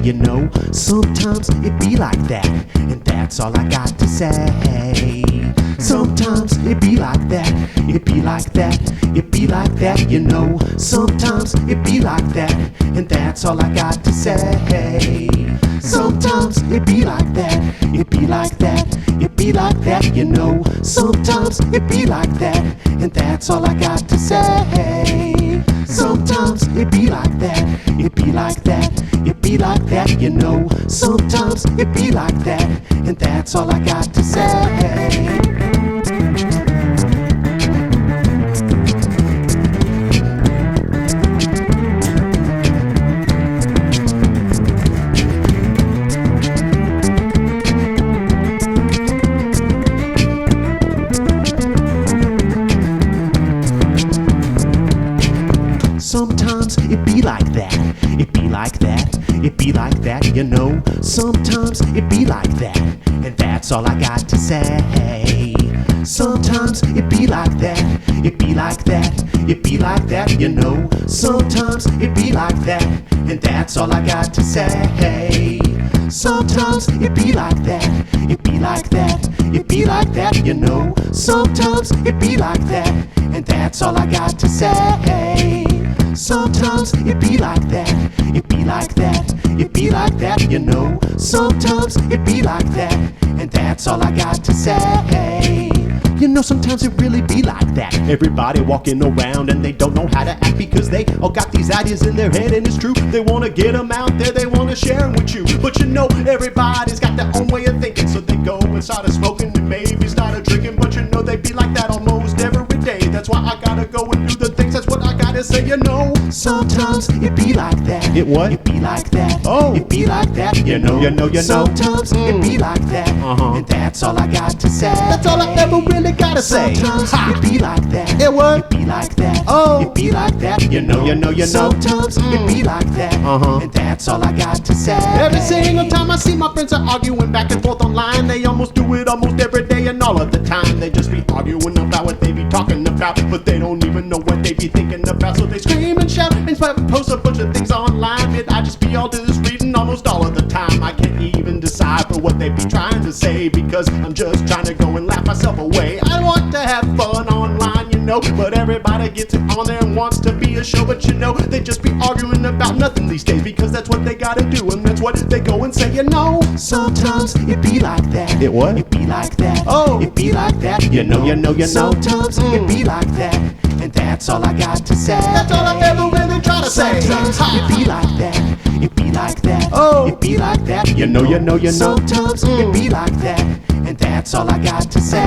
you know. Sometimes it be like that, and that's all I got to say. Sometimes it be like that, it be like that, it be like that, you know. Sometimes it be like that, and that's all I got to say. Sometimes it be like that, it be like that, it be like that, you know. Sometimes it be like that, and that's all I got to say. Sometimes it be like that, it be like that, it be like that, you know. Sometimes it be like that, and that's all I got to say. Sometimes it be like that, it be like that, it be like that, you know. Sometimes it be like that, and that's all I got to say. Sometimes it be like that, it be like that, it be like that, you know. Sometimes it be like that, and that's all I got to say. Sometimes it be like that, it be like that, it be like that, you know. Sometimes it be like that, and that's all I got to say. Sometimes it be like that, it be like that, it be like that, you know. Sometimes it be like that, and that's all I got to say. You know, sometimes it really be like that. Everybody walking around and they don't know how to act because they all got these ideas in their head, and it's true. They want to get them out there, they want to share them with you. But you know, everybody's got their own way of thinking, so they go and start smoking and maybe start drinking. But you know, they be like that almost every day. That's why I gotta go and do the things, that's what I gotta say, you know. Sometimes it be like that. It what? It be like that. Oh. It be like that, you know. You know. Sometimes it be like that. And that's all I got to say. That's all I ever really gotta say. Sometimes it be like that. It what? It be like that. Oh. It be like that, you know. You know. Sometimes it be like that. And that's all I got to say. Every single time I see my friends are arguing back and forth online, they almost do it almost every day, and all of the time they just be arguing about what they be talking about, but they don't even know what they be thinking about. So they scream and shout and post a bunch of things online, and I just be all just reading almost all of the time. I can't even decipher what they be trying to say because I'm just trying to go and laugh myself away. I want to have fun online, you know, but everybody gets it on there and wants to be a show. But you know, they just be arguing about nothing these days because that's what they gotta do, and that's what they go and say, you know. Sometimes it be like that. It what? It be like that. Oh. It be like that, you know. Sometimes it be like that, and that's all I got to say. That's all I ever really try to say. Sometimes it be like that, it be like that. Oh. It be like that, you know. Sometimes it be like that, and that's all I got to say.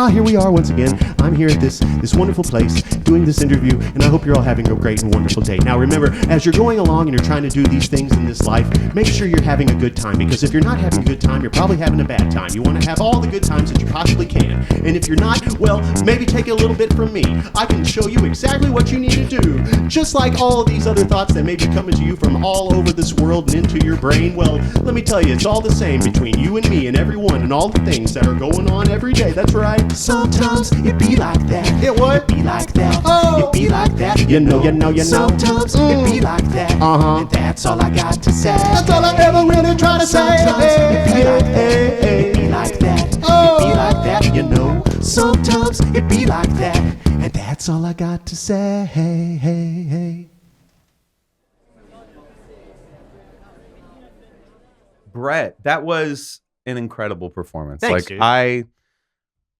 Here we are once again. I'm here at this wonderful place doing this interview, and I hope you're all having a great and wonderful day. Now remember, as you're going along and you're trying to do these things in this life, make sure you're having a good time, because if you're not having a good time, you're probably having a bad time. You want to have all the good times that you possibly can, and if you're not, well, maybe take a little bit from me. I can show you exactly what you need to do. Just like all of these other thoughts that may be coming to you from all over this world and into your brain, well, let me tell you, it's all the same between you and me and everyone and all the things that are going on every day. That's right. Sometimes it be like that. It what? It be like that. Oh. It be like that. You know. Sometimes it be like that. And that's all I got to say. That's all I ever really try to say. Sometimes it be like that. It be like that. Oh. It be like that. You know. Sometimes it be like that. And that's all I got to say. Hey. Bret, that was an incredible performance. Thanks, like dude.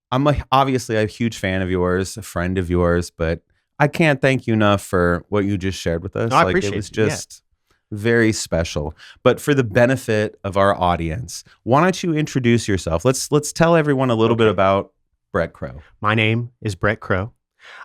I'm obviously a huge fan of yours, a friend of yours, but I can't thank you enough for what you just shared with us. No, I like appreciate it was it, just very special. But for the benefit of our audience, why don't you introduce yourself? Let's tell everyone a little bit about Bret Crow. My name is Bret Crow.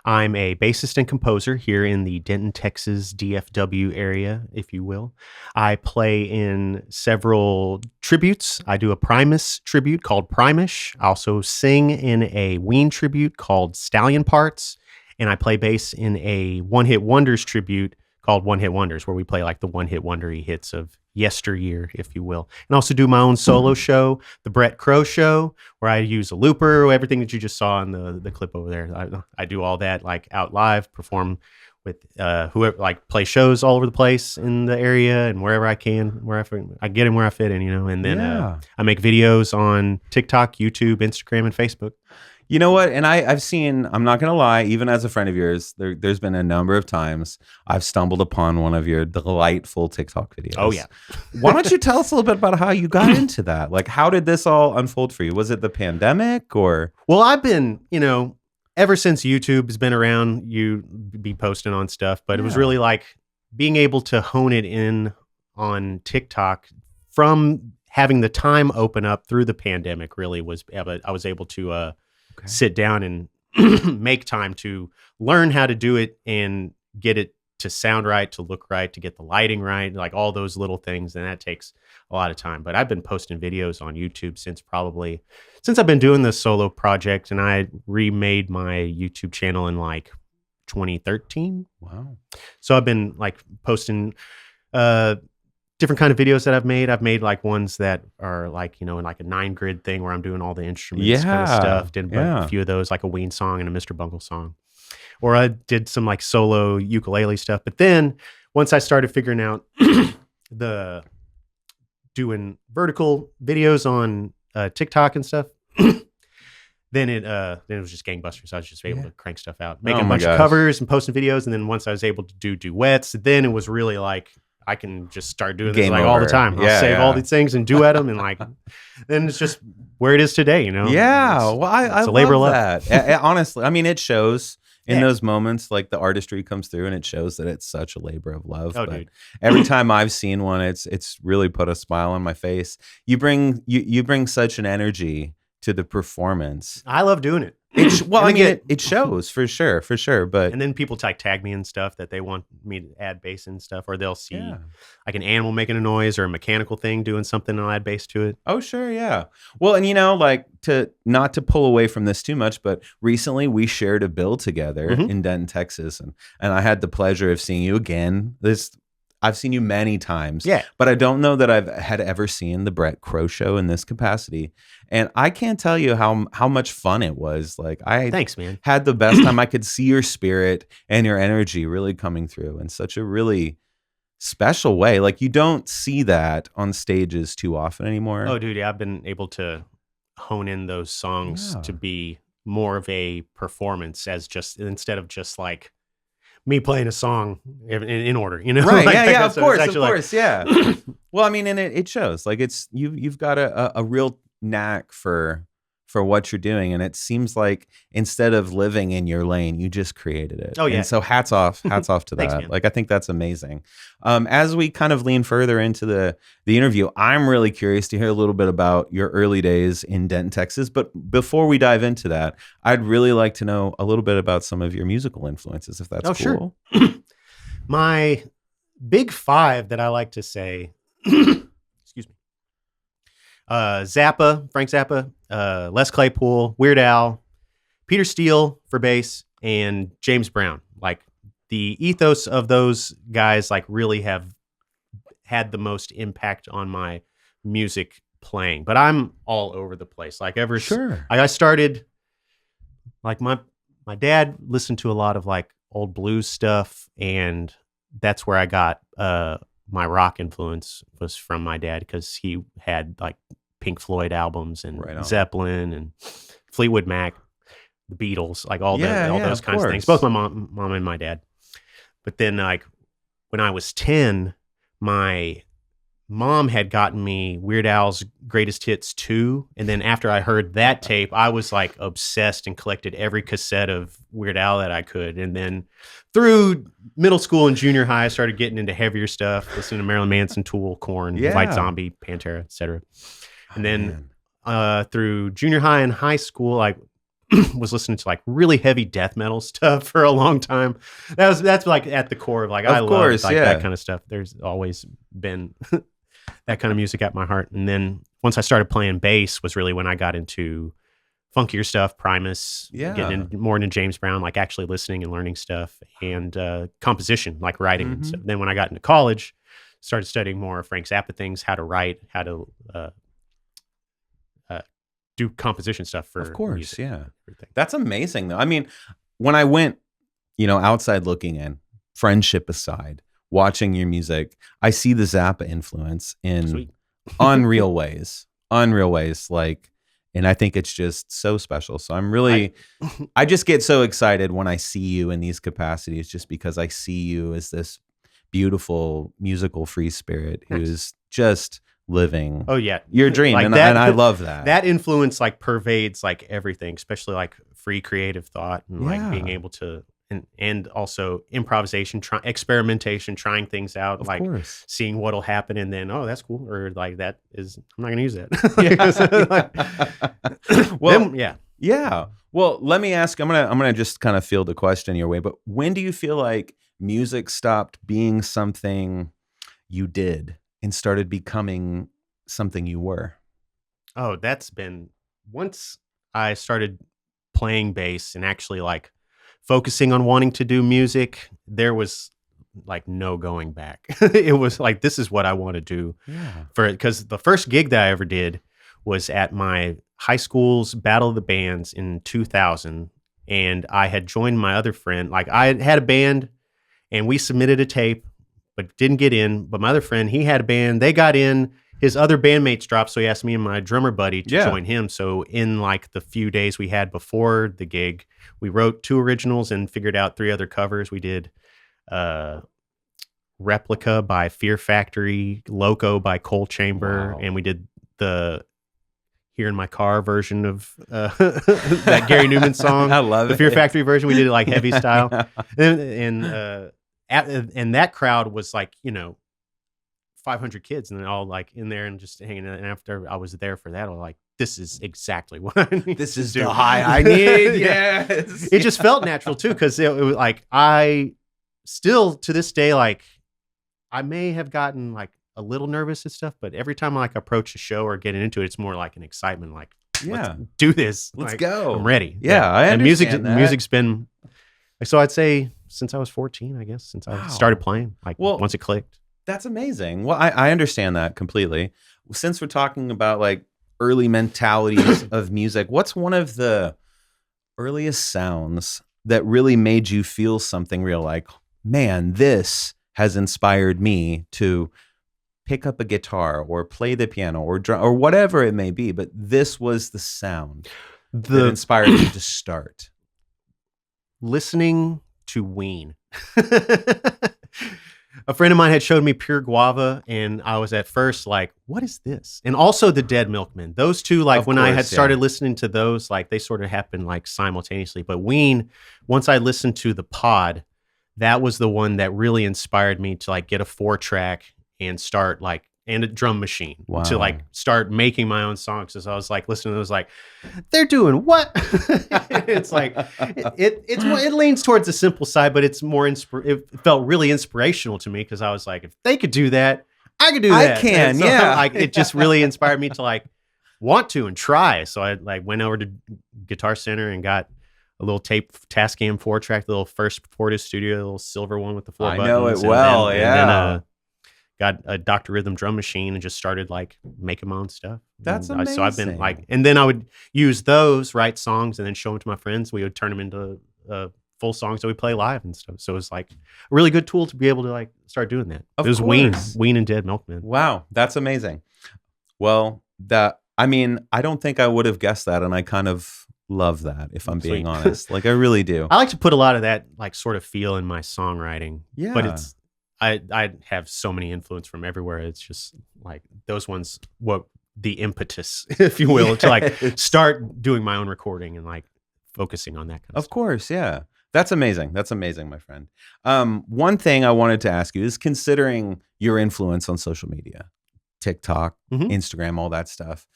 I'm a bassist and composer here in the Denton, Texas DFW area, if you will. I play in several tributes. I do a Primus tribute called Primish. I also sing in a Ween tribute called Stallion Parts. and I play bass in a One Hit Wonders tribute called One Hit Wonders, where we play like the one hit wondery hits of yesteryear, if you will. And also do my own solo show, the Bret Crow Show, where I use a looper, everything that you just saw in the clip over there. I do all that like out live, perform with whoever, like play shows all over the place in the area and wherever I can, I get in where I fit in, and then I make videos on TikTok, YouTube, Instagram, and Facebook. You know what? And I've seen, I'm not going to lie, even as a friend of yours, there's been a number of times I've stumbled upon one of your delightful TikTok videos. Oh, yeah. Why don't you tell us a little bit about how you got into that? Like, how did this all unfold for you? Was it the pandemic or? Well, I've been, ever since YouTube has been around, you be posting on stuff, but it was really like being able to hone it in on TikTok from having the time open up through the pandemic really was, I was able to sit down and make time to learn how to do it and get it to sound right, to look right, to get the lighting right, like all those little things. And that takes a lot of time. But I've been posting videos on YouTube since I've been doing this solo project, and I remade my YouTube channel in like 2013. Wow. So I've been like posting different kind of videos that I've made. I've made like ones that are like, in like a 9-grid thing where I'm doing all the instruments kind of stuff. Did a few of those, like a Ween song and a Mr. Bungle song. Or I did some like solo ukulele stuff. But then once I started figuring out doing vertical videos on TikTok and stuff, then it was just gangbusters. I was just able to crank stuff out, making a bunch of covers and posting videos. And then once I was able to do duets, then it was really like, I can just start doing this like all the time. I'll save all these things and duet them, and like, then it's just where it is today, Yeah, well, I it's a labor love of that. Honestly, I mean, it shows in those moments, like the artistry comes through, and it shows that it's such a labor of love. Oh, but dude. Every time I've seen one, it's really put a smile on my face. You bring such an energy to the performance. I love doing it. It shows for sure. But and then people tag me and stuff that they want me to add bass and stuff, or they'll see like an animal making a noise or a mechanical thing doing something, and I'll add bass to it. Oh, sure, yeah. Well, and like not to pull away from this too much, but recently we shared a bill together in Denton, Texas, and I had the pleasure of seeing you again. I've seen you many times, but I don't know that I've had ever seen the Bret Crow Show in this capacity. And I can't tell you how much fun it was. Like Thanks, man. Had the best time. I could see your spirit and your energy really coming through in such a really special way. Like you don't see that on stages too often anymore. Oh, dude, I've been able to hone in those songs to be more of a performance, as just instead of just like me playing a song in order, Right? Like, of course, yeah. Well, I mean, and it shows. Like it's you've got a real knack for what you're doing, and it seems like instead of living in your lane, you just created it. Oh yeah. And so hats off to that. Thanks, man. Like I think that's amazing. As we kind of lean further into the interview, I'm really curious to hear a little bit about your early days in Denton, Texas. But before we dive into that, I'd really like to know a little bit about some of your musical influences, if that's cool. Sure. My big 5 that I like to say, excuse me, Frank Zappa, Les Claypool, Weird Al, Peter Steele for bass, and James Brown. Like the ethos of those guys like really have had the most impact on my music playing. But I'm all over the place. Like I started, like my dad listened to a lot of like old blues stuff, and that's where I got my rock influence was from my dad, because he had like Pink Floyd albums and Zeppelin and Fleetwood Mac, the Beatles, like all those kinds of things. Both my mom and my dad. But then like when I was 10, my mom had gotten me Weird Al's Greatest Hits 2. And then after I heard that tape, I was like obsessed and collected every cassette of Weird Al that I could. And then through middle school and junior high, I started getting into heavier stuff, listening to Marilyn Manson, Tool, Korn, White Zombie, Pantera, etc. And then through junior high and high school, I was listening to like really heavy death metal stuff for a long time. That's like at the core of like, I love like that kind of stuff. There's always been that kind of music at my heart. And then once I started playing bass was really when I got into funkier stuff, Primus, Yeah. getting more into James Brown, like actually listening and learning stuff, and composition, like writing. And so then when I got into college, started studying more Frank Zappa things, how to write, how to do composition stuff for Of course, music, yeah. everything. That's amazing, though. I mean, when I went, outside looking in, friendship aside, watching your music, I see the Zappa influence in Sweet. unreal ways. Like, and I think it's just so special. So I'm really, I just get so excited when I see you in these capacities, just because I see you as this beautiful musical free spirit who's just living your dream. Like and that, I love that. That influence like pervades like everything, especially like free creative thought and like being able to, and also improvisation, experimentation, trying things out, Of like course. seeing what'll happen, and then that's cool, or like that is, I'm not gonna use that. Well, yeah. Yeah. Well, let me ask, I'm gonna just kind of field the question your way, but when do you feel like music stopped being something you did and started becoming something you were? Oh, that's been once I started playing bass and actually like focusing on wanting to do music, there was like no going back. It was like, this is what I want to do. Yeah. Because the first gig that I ever did was at my high school's Battle of the Bands in 2000. And I had joined my other friend. Like I had a band and we submitted a tape, but didn't get in. But my other friend, he had a band. They got in. His other bandmates dropped, so he asked me and my drummer buddy to join him. So in like the few days we had before the gig, we wrote 2 originals and figured out 3 other covers. We did Replica by Fear Factory, Loco by Coal Chamber, and we did the Here in My Car version of that Gary Newman song. I love the it. Fear Factory version. We did it like heavy style. And that crowd was like, 500 kids, and they're all like in there and just hanging out. And after I was there for that, I was like, this is exactly what I need. This is to do. the high I need. Yes. It just felt natural too, because it was like, I still to this day, like I may have gotten like a little nervous and stuff, but every time I like approach a show or get into it, it's more like an excitement, like, let's do this. Let's like, go. I'm ready. Yeah, I and understand that. music's been, so I'd say since I was 14, I guess, since I started playing, like once it clicked. That's amazing. Well, I understand that completely. Since we're talking about like early mentalities of music, what's one of the earliest sounds that really made you feel something real? Like, man, this has inspired me to pick up a guitar or play the piano or drum or whatever it may be. But this was the sound that inspired me to start. Listening to Ween. A friend of mine had showed me Pure Guava, and I was at first like, what is this? And also the Dead Milkmen. Those two, like when I had started listening to those, like they sort of happened like simultaneously. But Ween, once I listened to the pod, that was the one that really inspired me to like get a 4-track and start like, and a drum machine to like start making my own songs. As I was like listening to those, like, they're doing what? It's like it leans towards the simple side, but it's more it felt really inspirational to me, because I was like, if they could do that, I could do that. I can, so, yeah. Like it just really inspired me to like want to and try. So I like went over to Guitar Center and got a little tape Tascam 4-track, the little first Portis Studio, the little silver one with the 4 buttons. I know it well, and then, got a Dr. Rhythm drum machine and just started like making my own stuff. That's and, amazing. So I've been like, and then I would use those, write songs, and then show them to my friends. We would turn them into full songs that we play live and stuff. So it's like a really good tool to be able to like start doing that. It was Ween and Dead Milkmen. Wow, that's amazing. Well, I don't think I would have guessed that, and I kind of love that, if I'm being honest. Like I really do. I like to put a lot of that like sort of feel in my songwriting. Yeah. But it's I have so many influence from everywhere. It's just like those ones, what the impetus, if you will, to like start doing my own recording and like focusing on that kind of stuff. Of course, yeah. That's amazing. That's amazing, my friend. One thing I wanted to ask you is, considering your influence on social media, TikTok, Instagram, all that stuff,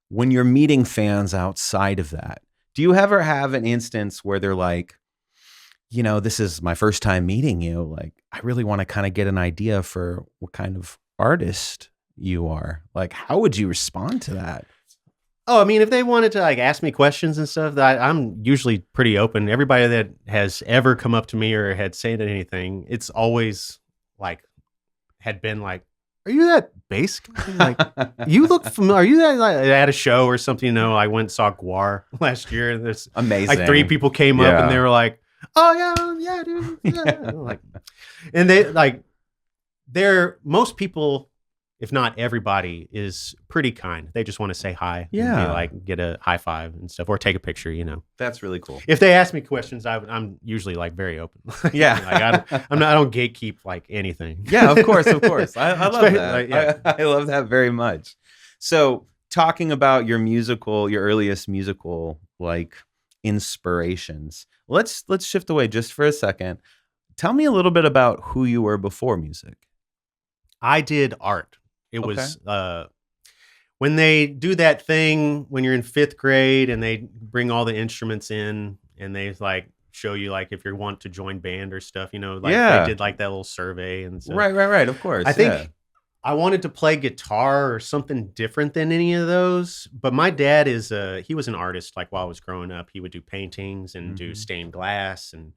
when you're meeting fans outside of that, do you ever have an instance where they're like, this is my first time meeting you. Like, I really want to kind of get an idea for what kind of artist you are. Like, how would you respond to that? Oh, I mean, if they wanted to like ask me questions and stuff, I'm usually pretty open. Everybody that has ever come up to me or had said anything, it's always like had been like, "Are you that bass guy? Like, you look familiar. Are you that like, at a show or something?" You know, I went and saw Guar last year, and there's Amazing. like 3 people came up and they were like, "Oh yeah, dude." Yeah. Like, and they like, most people, if not everybody, is pretty kind. They just want to say hi. Yeah. And like get a high five and stuff or take a picture, you know. That's really cool. If they ask me questions, I'm usually like very open. Yeah. Like I don't gatekeep like anything. Yeah, of course. I love that. Like, yeah. I love that very much. So talking about your earliest musical like inspirations, let's shift away just for a second. Tell me a little bit about who you were before music. I did art. It was when they do that thing when you're in 5th grade and they bring all the instruments in and they like show you like if you want to join band or stuff, you know, like they did like that little survey and stuff. Right. Of course. I think I wanted to play guitar or something different than any of those, but my dad he was an artist. Like while I was growing up, he would do paintings and do stained glass and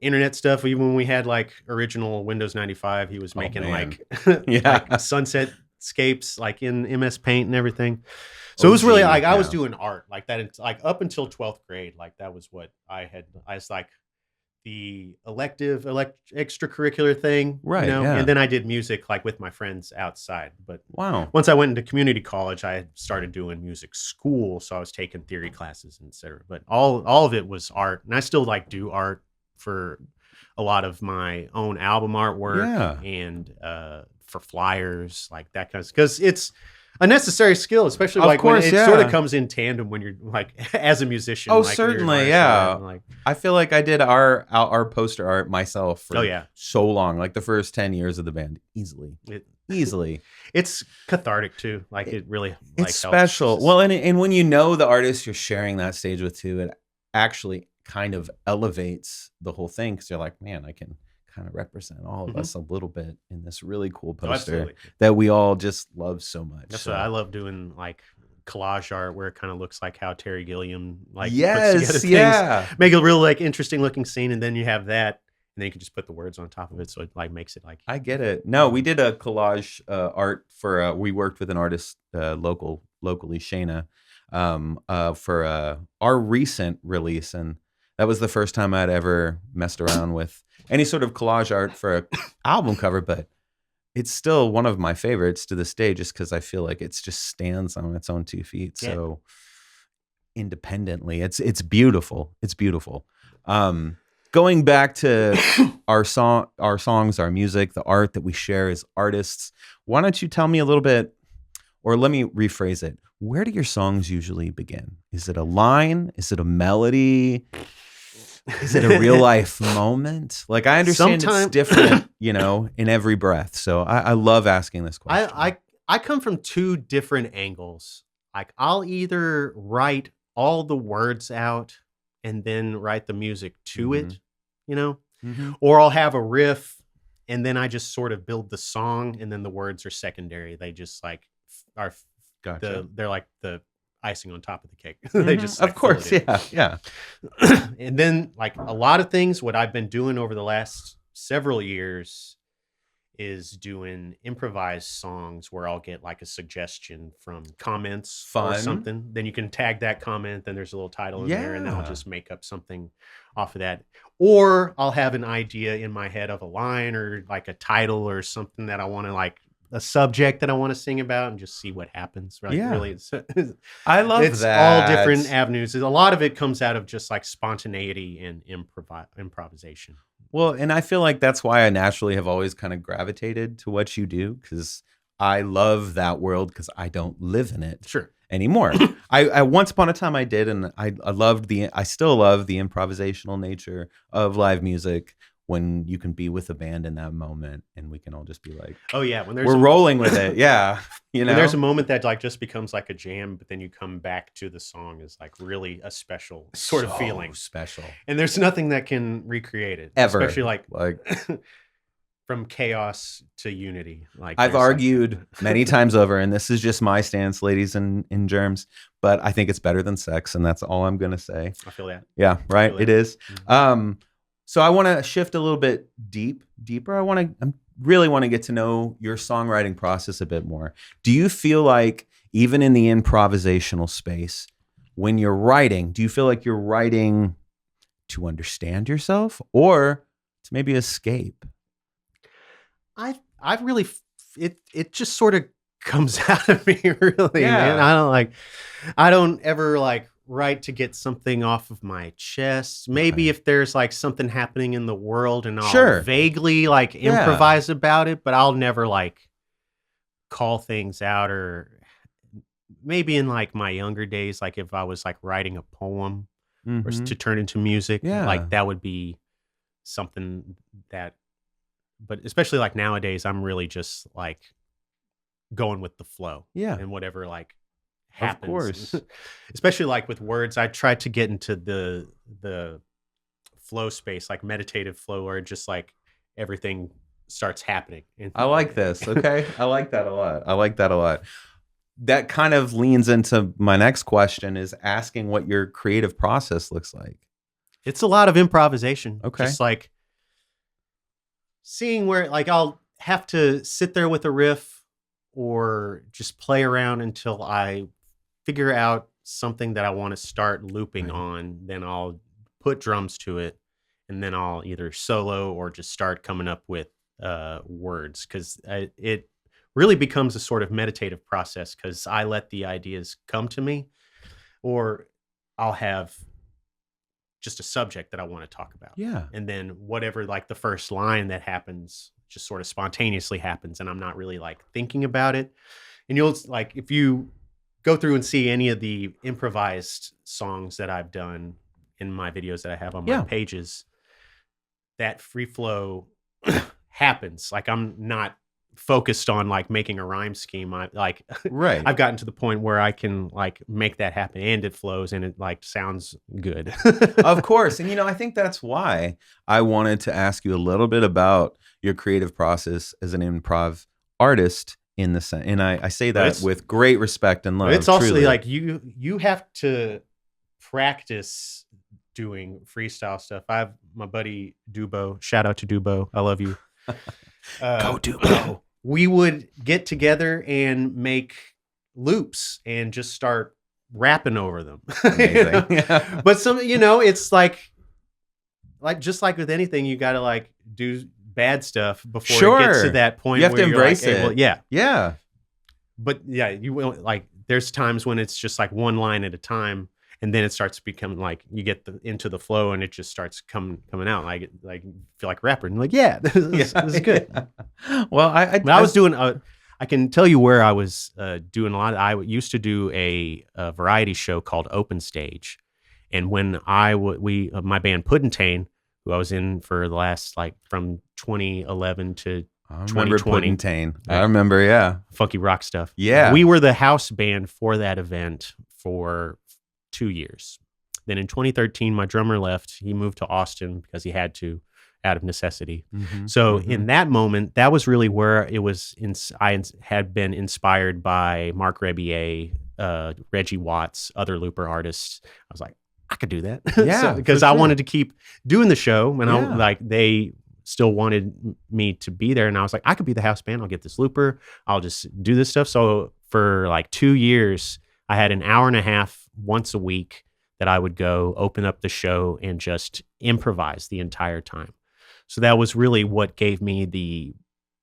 internet stuff. Even when we had like original Windows 95, he was making like like sunset scapes like in MS Paint and everything. So it was really like I was doing art like that. It's like up until 12th grade, like that was what I was like the extracurricular thing, right? You know? Yeah. And then I did music like with my friends outside. But wow, once I went into community college, I had started doing music school, so I was taking theory classes, etc. But all of it was art, and I still like do art for a lot of my own album artwork and for flyers, like that kind of, because it's a necessary skill, especially like when it sort of comes in tandem when you're like as a musician. Oh, like, certainly, like I feel like I did our poster art myself for so long, like the first 10 years of the band, easily. It's cathartic too. Like it really, like, it's special. Helps. Well, and when you know the artist you're sharing that stage with too, it actually kind of elevates the whole thing because you're like, man, I can kind of represent all of us a little bit in this really cool poster that we all just love so much. That's what I love doing, like collage art where it kind of looks like how Terry Gilliam like puts together things, make a real like interesting looking scene, and then you have that, and then you can just put the words on top of it, so it like makes it like. I get it. No, we did a collage art for we worked with an artist locally, Shayna, for our recent release, and that was the first time I'd ever messed around with any sort of collage art for an album cover, but it's still one of my favorites to this day just because I feel like it just stands on its own 2 feet so independently. It's beautiful. It's beautiful. Going back to our songs, our music, the art that we share as artists, why don't you tell me a little bit, or let me rephrase it. Where do your songs usually begin? Is it a line? Is it a melody? Is it a real life moment? Like I understand it's different, you know, in every breath. So I love asking this question. I come from 2 different angles. Like I'll either write all the words out and then write the music to it, you know, or I'll have a riff and then I just sort of build the song and then the words are secondary. They just like are they're like the icing on top of the cake. They just like, of course, yeah. And then like a lot of things, what I've been doing over the last several years is doing improvised songs where I'll get like a suggestion from comments or something. Then you can tag that comment. Then there's a little title in there, and then I'll just make up something off of that. Or I'll have an idea in my head of a line or like a title or something that I want to like a subject that I want to sing about and just see what happens. Right? Yeah. Really, I love it's that. all different avenues. A lot of it comes out of just like spontaneity and improvisation. Well, and I feel like that's why I naturally have always kind of gravitated to what you do, because I love that world because I don't live in it anymore. I once upon a time I did, and I still love the improvisational nature of live music when you can be with a band in that moment and we can all just be like, oh yeah, when we're rolling with it. Yeah. You know, when there's a moment that like just becomes like a jam, but then you come back to the song is like really a special sort of feeling. Special. And there's nothing that can recreate it. Ever. Especially like from chaos to unity. Like I've argued many times over, and this is just my stance, ladies and germs, but I think it's better than sex, and that's all I'm gonna say. I feel that. Yeah, right. It is. Mm-hmm. So I want to shift a little bit deeper. I really want to get to know your songwriting process a bit more. Do you feel like even in the improvisational space, when you're writing, do you feel like you're writing to understand yourself or to maybe escape? I really, it just sort of comes out of me, really, man. I don't ever like write to get something off of my chest. Maybe if there's like something happening in the world and I'll vaguely like improvise about it, but I'll never like call things out. Or maybe in like my younger days, like if I was like writing a poem or to turn into music, like that would be something that, but especially like nowadays, I'm really just like going with the flow and whatever like happens. Of course. Especially like with words, I try to get into the flow space, like meditative flow, where just like everything starts happening. I like this. Okay. I like that a lot. That kind of leans into my next question, is asking what your creative process looks like. It's a lot of improvisation. Okay. Just like seeing where, like, I'll have to sit there with a riff or just play around until I figure out something that I want to start looping on. Then I'll put drums to it, and then I'll either solo or just start coming up with words, because it really becomes a sort of meditative process, because I let the ideas come to me, or I'll have just a subject that I want to talk about. Yeah. And then whatever, like the first line that happens just sort of spontaneously happens, and I'm not really like thinking about it. And you'll like, if you go through and see any of the improvised songs that I've done in my videos that I have on my pages, that free flow happens. Like, I'm not focused on like making a rhyme scheme. I've gotten to the point where I can like make that happen, and it flows, and it like sounds good. Of course. And I think that's why I wanted to ask you a little bit about your creative process as an improv artist, in the sense, and I say that with great respect and love. It's also truly. Like you have to practice doing freestyle stuff. I have my buddy Dubo, shout out to Dubo, I love you. Go Dubo. We would get together and make loops and just start rapping over them. Amazing. Yeah. But some, it's like just like with anything, you got to like do bad stuff before it gets to that point. You have where to embrace like, it. Well, yeah. Yeah. But yeah, you will, like, there's times when it's just like one line at a time, and then it starts becoming like you get into the flow, and it just starts coming out. Like you feel like a rapper, and you're like, this is good. Yeah. Well, I was doing. I can tell you where I was doing a lot. I used to do a variety show called Open Stage, and when my band Puddintain, who I was in for the last like from 2011 to 2020. Puddintain. I remember, yeah. Funky rock stuff. Yeah. We were the house band for that event for 2 years. Then in 2013, my drummer left. He moved to Austin because he had to, out of necessity. Mm-hmm. So in that moment, that was really where it was. I had been inspired by Mark Rebier, Reggie Watts, other looper artists. I was like, I could do that. Yeah, because I wanted to keep doing the show, and they still wanted me to be there. And I was like, I could be the house band. I'll get this looper. I'll just do this stuff. So for like 2 years, I had an hour and a half once a week that I would go open up the show and just improvise the entire time. So that was really what gave me the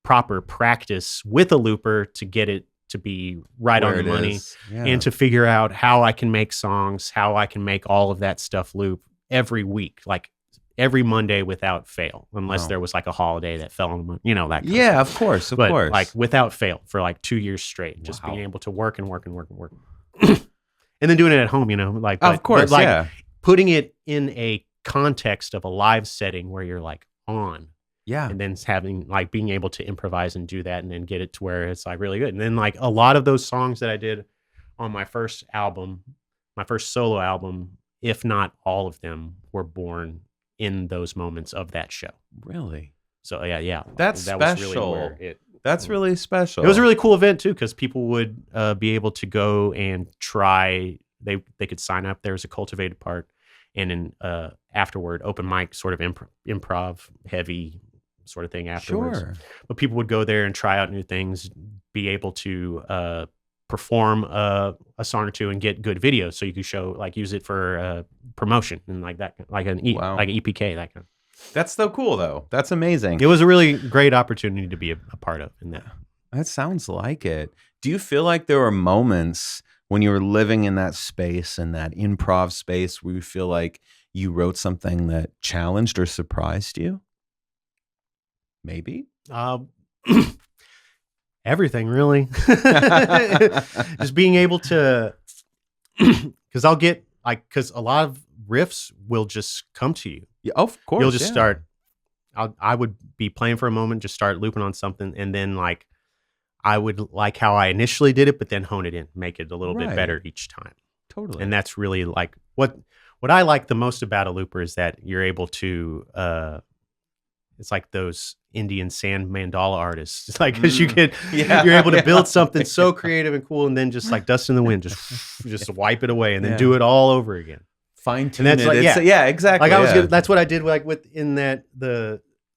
proper practice with a looper to get it to be right on the money, and to figure out how I can make songs, how I can make all of that stuff loop every week, like every Monday without fail, unless there was like a holiday that fell on, that kind of stuff. Of course, of course. Like without fail for like 2 years straight, just being able to work and work and work and work. And then doing it at home, of course, like putting it in a context of a live setting where you're like on. Yeah. And then having like being able to improvise and do that, and then get it to where it's like really good. And then like a lot of those songs that I did on my first album, my first solo album, if not all of them, were born in those moments of that show. Really? So yeah, That's that special. was really where That's really special. it was a really cool event too, because people would be able to go and try. They could sign up. There was a cultivated part, and then afterward, open mic, sort of improv heavy sort of thing afterwards. Sure. But people would go there and try out new things, be able to perform a song or two and get good videos, so you could show, like, use it for promotion and like that, like an EPK, that kind of. That's so cool, though. That's amazing. It was a really great opportunity to be a part of in that. That sounds like it. Do you feel like there were moments when you were living in that space, in that improv space, where you feel like you wrote something that challenged or surprised you? Maybe? Everything, really. Just being able to, because I'll get, like, because a lot of riffs will just come to you. Yeah, of course. You'll just start. I would be playing for a moment, just start looping on something, and then, like, I would like how I initially did it, but then hone it in, make it a little bit better each time. Totally. And that's really like what I like the most about a looper is that you're able to. It's like those Indian sand mandala artists. It's like, because you're able to build something so creative and cool, and then just like dust in the wind, just wipe it away, and then do it all over again. Fine tune it. Like, yeah, exactly. Like I was good. That's what I did. Like within that,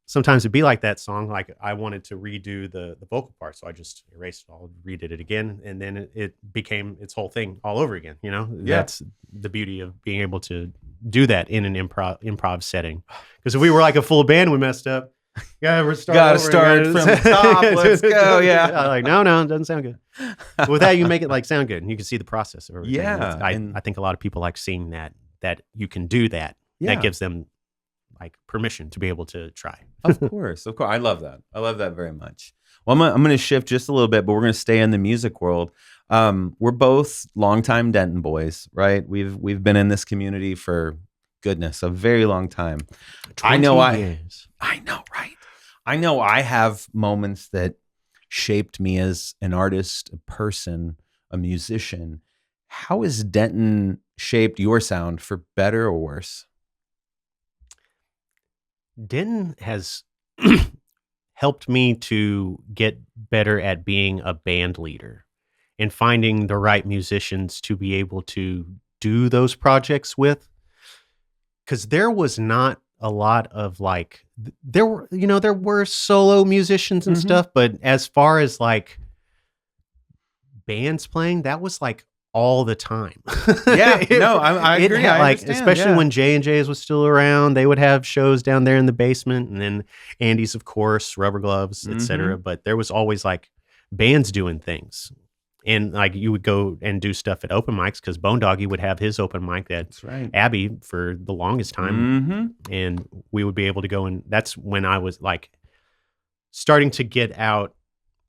sometimes it'd be like that song. Like I wanted to redo the vocal part, so I just erased it all, redid it again, and then it became its whole thing all over again. You know, that's the beauty of being able to do that in an improv setting. Because if we were like a full band, we messed up. Gotta start from the top. Let's go. Yeah. Like no, it doesn't sound good. But with that, you make it like sound good, and you can see the process of everything. Yeah, I think a lot of people like seeing that you can do that. That gives them like permission to be able to try. Of course. I love that. I love that very much. Well, I'm going to shift just a little bit, but we're going to stay in the music world. We're both longtime Denton boys, right? We've been in this community for, goodness, a very long time. 20 years. I know, right? I know I have moments that shaped me as an artist, a person, a musician. How has Denton shaped your sound, for better or worse? Denton has helped me to get better at being a band leader and finding the right musicians to be able to do those projects with. Because there was not a lot of like, there were solo musicians and stuff, but as far as like bands playing, that was like all the time. I agree. I like, understand, especially when J&J's was still around, they would have shows down there in the basement, and then Andy's, of course, Rubber Gloves, etc. But there was always like bands doing things, and like you would go and do stuff at open mics, because Bone Doggy would have his open mic at Abbey for the longest time, and we would be able to go, and that's when I was like starting to get out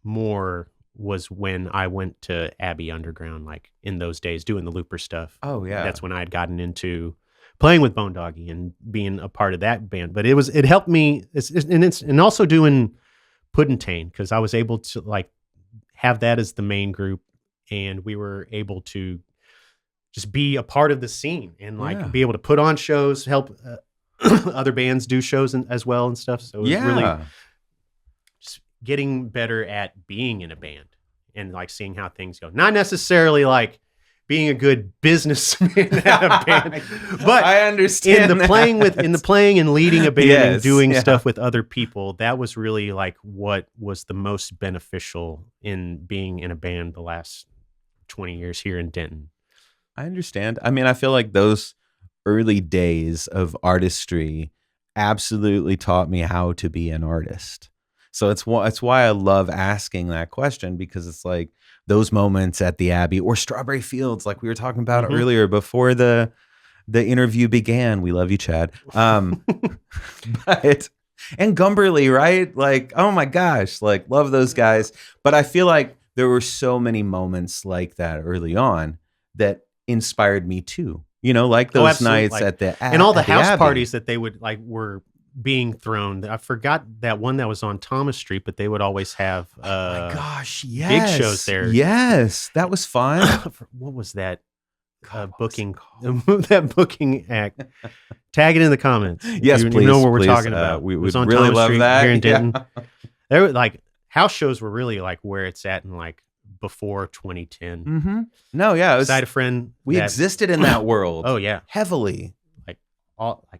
more. Was when I went to Abbey Underground, like in those days, doing the looper stuff. Oh yeah, that's when I had gotten into playing with Bone Doggy and being a part of that band. But it helped me, and also doing Puddin'Tain, because I was able to like have that as the main group, and we were able to just be a part of the scene and like be able to put on shows, help other bands do shows as well and stuff. So it was really getting better at being in a band and like seeing how things go. Not necessarily like being a good businessman at a band, but I understand in the playing and leading a band and doing stuff with other people. That was really like what was the most beneficial in being in a band the last 20 years here in Denton. I understand. I mean, I feel like those early days of artistry absolutely taught me how to be an artist. So it's why I love asking that question, because it's like those moments at the Abbey or Strawberry Fields, like we were talking about earlier before the interview began. We love you, Chad. And Gumberly, right? Like, oh my gosh, like love those guys. But I feel like there were so many moments like that early on that inspired me too. You know, like those nights like, at the and all the house Abbey. Parties that they would like were being thrown. I forgot that one that was on Thomas Street, but they would always have oh my gosh, big shows there. Yes, that was fun. What was that? booking that booking act. Tag it in the comments. Yes, you, please. You know what we're please, talking about. We it would was on really Thomas love Street that here in Denton. Yeah. There were like house shows were really like where it's at in like before 2010. Mm-hmm. No, yeah, I had a friend. We existed in that world. Oh yeah, heavily.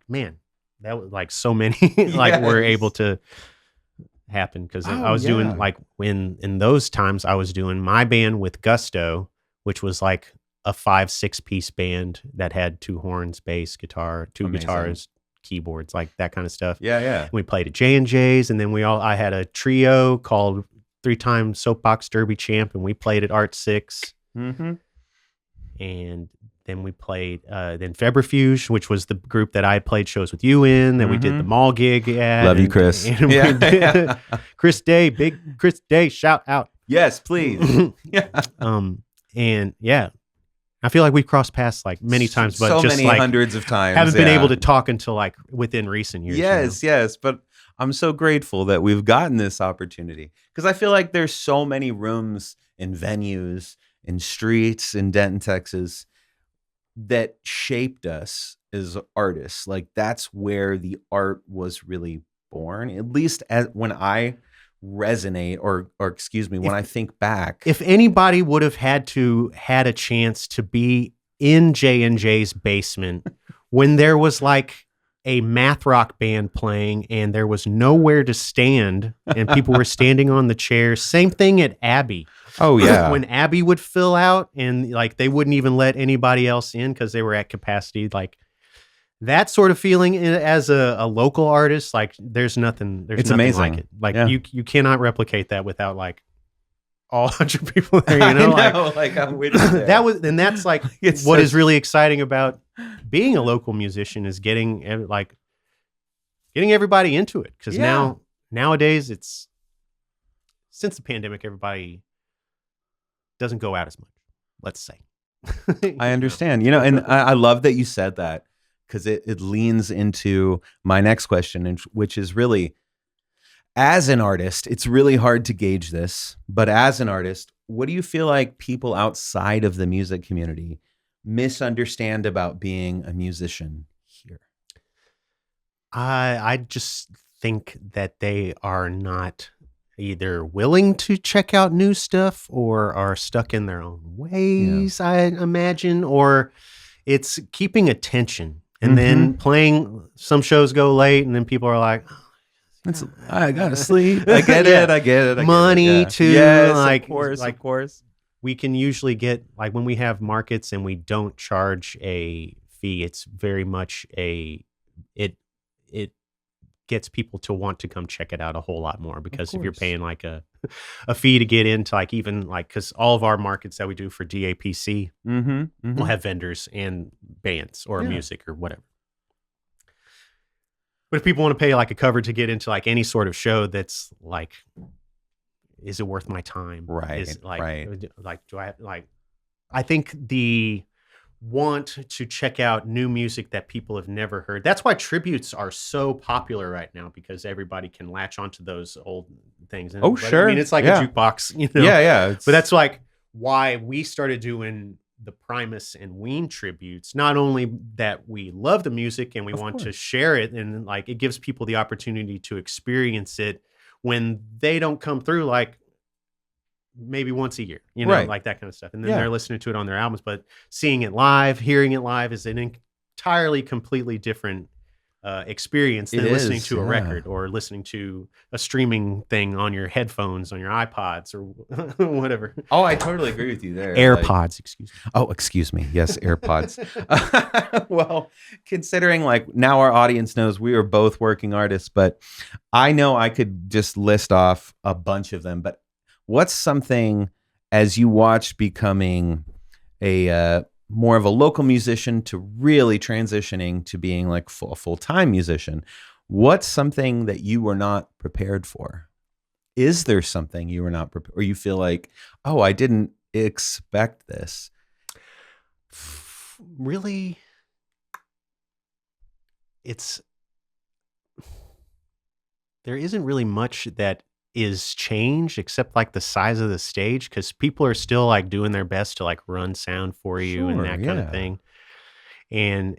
Man, that was like so many like were able to happen because I was doing like in those times I was doing my band with Gusto, which was like a 5-6 piece band that had 2 horns, bass, guitar, 2 guitars, keyboards, like that kind of stuff. Yeah. And we played at J&J's, and then I had a trio called 3-time Soapbox Derby champ, and we played at Art 6. Mm-hmm. And then we played then Febrifuge, which was the group that I played shows with you in. Then we did the mall gig at. Love you, Chris. And we did Chris Day, big Chris Day, shout out. Yes, please. And yeah, I feel like we've crossed paths like many times, but so just many like hundreds of times. Haven't been able to talk until like within recent years. Yes. But I'm so grateful that we've gotten this opportunity because I feel like there's so many rooms and venues and streets in Denton, Texas that shaped us as artists. Like that's where the art was really born, at least when I resonate or excuse me, when I think back. If anybody would have had a chance to be in J&J's basement when there was like a math rock band playing and there was nowhere to stand and people were standing on the chairs. Same thing at Abbey. Oh yeah. When Abbey would fill out and like they wouldn't even let anybody else in because they were at capacity. Like that sort of feeling as a local artist, like there's nothing amazing. like it. Like you cannot replicate that without like all 100 people there, you know? Like I'm with you there. That's like what is really exciting about being a local musician is getting everybody into it. Because nowadays it's since the pandemic, everybody doesn't go out as much, let's say. I understand, and I love that you said that because it leans into my next question, which is really, as an artist, it's really hard to gauge this, but as an artist, what do you feel like people outside of the music community misunderstand about being a musician here? I just think that they are not either willing to check out new stuff or are stuck in their own ways, I imagine, or it's keeping attention. And then playing, some shows go late and then people are like, I gotta sleep. I get it. Money too. Yes, like, of course. We can usually get, like when we have markets and we don't charge a fee, it's very much it gets people to want to come check it out a whole lot more, because if you're paying like a fee to get into like even like, because all of our markets that we do for DAPC will have vendors and bands or music or whatever. But if people want to pay like a cover to get into like any sort of show, that's like, is it worth my time? Right. Is like, right. Like, do I like, I think the want to check out new music that people have never heard. That's why tributes are so popular right now, because everybody can latch onto those old things. And, sure. I mean, it's like a jukebox, you know? Yeah. But that's like why we started doing the Primus and Ween tributes. Not only that we love the music and we want to share it, and like it gives people the opportunity to experience it when they don't come through, like maybe once a year, you know, like that kind of stuff. And then they're listening to it on their albums, but seeing it live, hearing it live is an entirely completely different experience than listening to a record or listening to a streaming thing on your headphones, on your iPods or whatever. Oh, I totally agree with you there. AirPods, excuse me. Oh, excuse me. Yes, AirPods. Well, considering like now our audience knows we are both working artists, but I know I could just list off a bunch of them, but what's something, as you watched becoming a more of a local musician to really transitioning to being like a full-time musician, what's something that you were not prepared for? Is there something you were not prepared, or you feel like, oh, I didn't expect this? Really, there isn't really much that is changed except like the size of the stage, because people are still like doing their best to like run sound for you and that kind of thing. And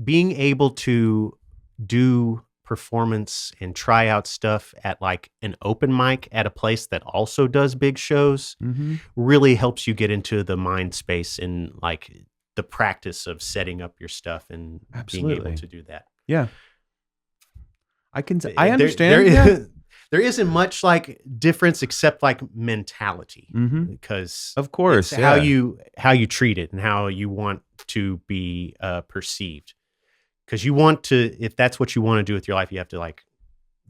being able to do performance and try out stuff at like an open mic at a place that also does big shows really helps you get into the mind space and like the practice of setting up your stuff and being able to do that. Yeah. I understand. There isn't much like difference except like mentality, because of course, how you treat it and how you want to be perceived. Because you want to, if that's what you want to do with your life, you have to like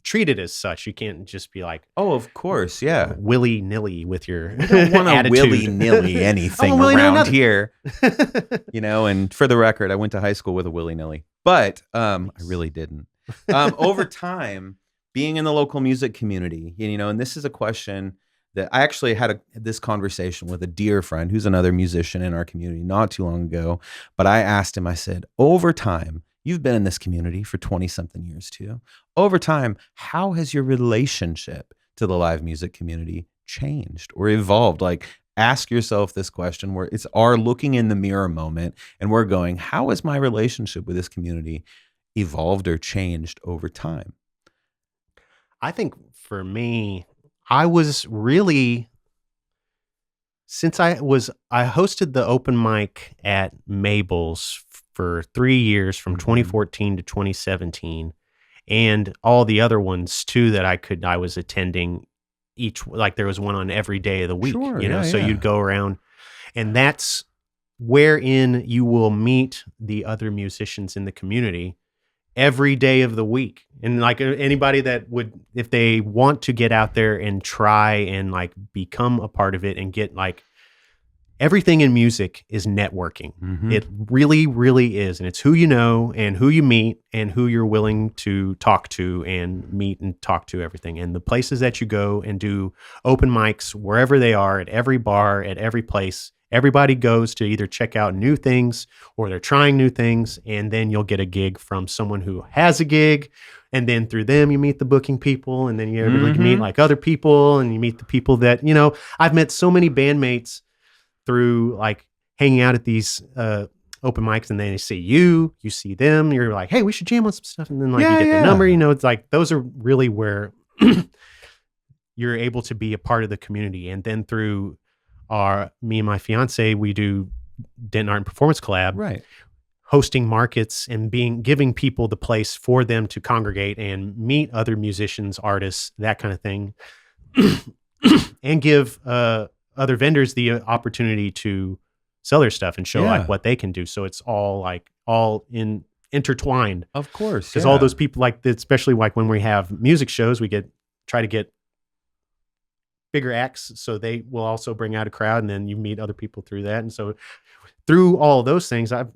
treat it as such. You can't just be like, oh, of course, yeah, willy nilly with your you don't want to willy nilly anything around here, you know. And for the record, I went to high school with a willy nilly, but I really didn't. Over time, being in the local music community, you know, and this is a question that I actually had this conversation with a dear friend who's another musician in our community not too long ago. But I asked him, I said, over time, you've been in this community for 20 something years too. Over time, how has your relationship to the live music community changed or evolved? Like, ask yourself this question where it's our looking in the mirror moment and we're going, how has my relationship with this community evolved or changed over time? I think for me, I was really, since I hosted the open mic at Mabel's for 3 years from 2014 to 2017, and all the other ones too that I was attending each, like there was one on every day of the week, sure, you know, so you'd go around, and that's wherein you will meet the other musicians in the community every day of the week. And like anybody that would, if they want to get out there and try and like become a part of it and get like, everything in music is networking. It really, really is. And it's who you know and who you meet and who you're willing to talk to and meet and talk to, everything. And the places that you go and do open mics, wherever they are, at every bar, at every place, everybody goes to either check out new things or they're trying new things. And then you'll get a gig from someone who has a gig. And then through them, you meet the booking people. And then you meet like other people, and you meet the people that, you know, I've met so many bandmates through like hanging out at these open mics, and then they see you see them, you're like, hey, we should jam on some stuff. And then like you get the number, you know, it's like, those are really where you're able to be a part of the community. And then through me and my fiance, we do Denton Art and Performance Collab, right? Hosting markets and giving people the place for them to congregate and meet other musicians, artists, that kind of thing, and give other vendors the opportunity to sell their stuff and show like what they can do. So it's all intertwined. Of course. Because all those people, like, especially like when we have music shows, we try to get bigger acts, so they will also bring out a crowd, and then you meet other people through that. And so through all of those things, I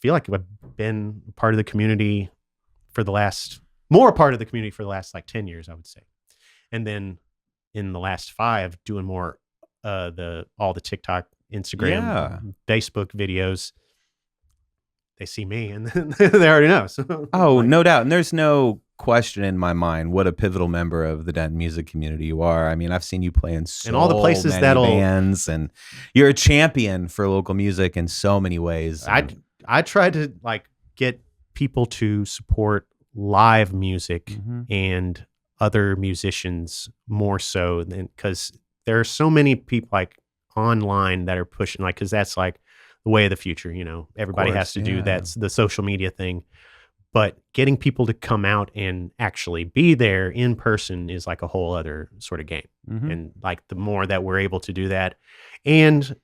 feel like I've been part of the community for the last like 10 years, I would say. And then in the last 5, doing more all the TikTok, Instagram, Facebook videos. They see me and they already know. So, no doubt. And there's no question in my mind what a pivotal member of the Denton music community you are. I mean, I've seen you play in so all the places many bands, and you're a champion for local music in so many ways. I try to like get people to support live music and other musicians more so than, because there are so many people like online that are pushing, like, because that's like the way of the future, you know, everybody has to do that's the social media thing. But getting people to come out and actually be there in person is like a whole other sort of game. And like the more that we're able to do that and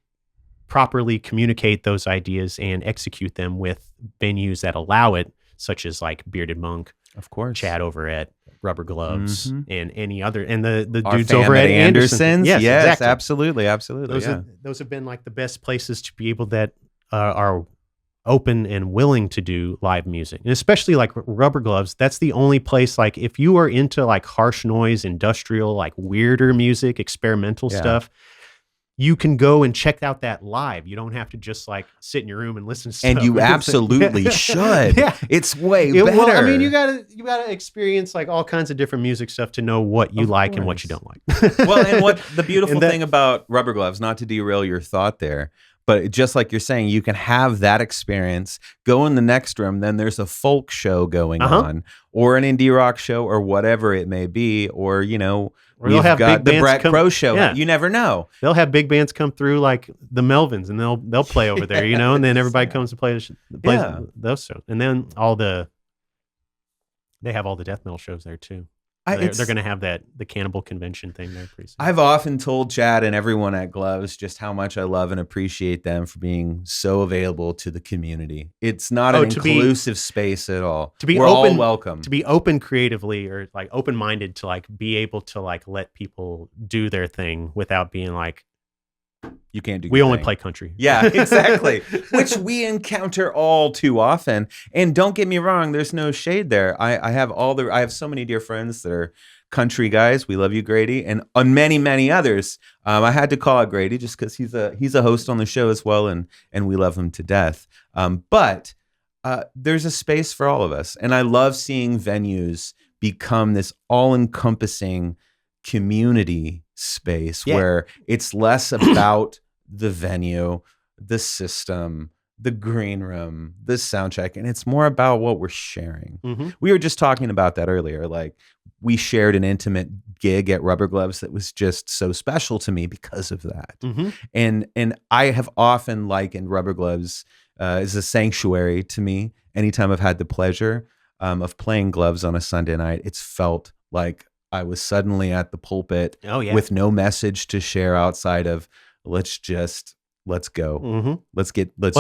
properly communicate those ideas and execute them with venues that allow it, such as like Bearded Monk, of course, Chad over at Rubber Gloves, and any other, and the our dudes over at Anderson's. Yes, exactly. absolutely. Those have been like the best places to be able that are open and willing to do live music, and especially like Rubber Gloves. That's the only place, like if you are into like harsh noise, industrial, like weirder music, experimental stuff, you can go and check out that live. You don't have to just like sit in your room and listen to stuff. And you absolutely should. Yeah. It's way better. Well, I mean, you gotta experience like all kinds of different music stuff to know what you like and what you don't like. Well, and what the beautiful thing about Rubber Gloves, not to derail your thought there, but just like you're saying, you can have that experience, go in the next room, then there's a folk show going on, or an indie rock show, or whatever it may be, or, you know, or they'll have got big the Bret bands Crow show. Yeah. You never know. They'll have big bands come through like the Melvins, and they'll play over there, you know, and then everybody comes to play those shows. And then they have all the death metal shows there too. They're going to have the Cannibal Convention thing there pretty soon. I've often told Chad and everyone at Gloves just how much I love and appreciate them for being so available to the community. It's not an inclusive space at all. To be We're open, all welcome. To be open creatively, or like open-minded to like be able to like let people do their thing without being like, you can't do. We only play country. Yeah, exactly. Which we encounter all too often. And don't get me wrong, there's no shade there. I have so many dear friends that are country guys. We love you, Grady, and on many, many others. I had to call out Grady just because he's a host on the show as well, and we love him to death. But there's a space for all of us, and I love seeing venues become this all-encompassing community space where it's less about the venue, the system, the green room, the sound check, and it's more about what we're sharing. We were just talking about that earlier. Like, we shared an intimate gig at Rubber Gloves that was just so special to me because of that. And I have often likened Rubber Gloves as a sanctuary to me. Anytime I've had the pleasure of playing Gloves on a Sunday night, it's felt like I was suddenly at the pulpit with no message to share outside of let's go. Let's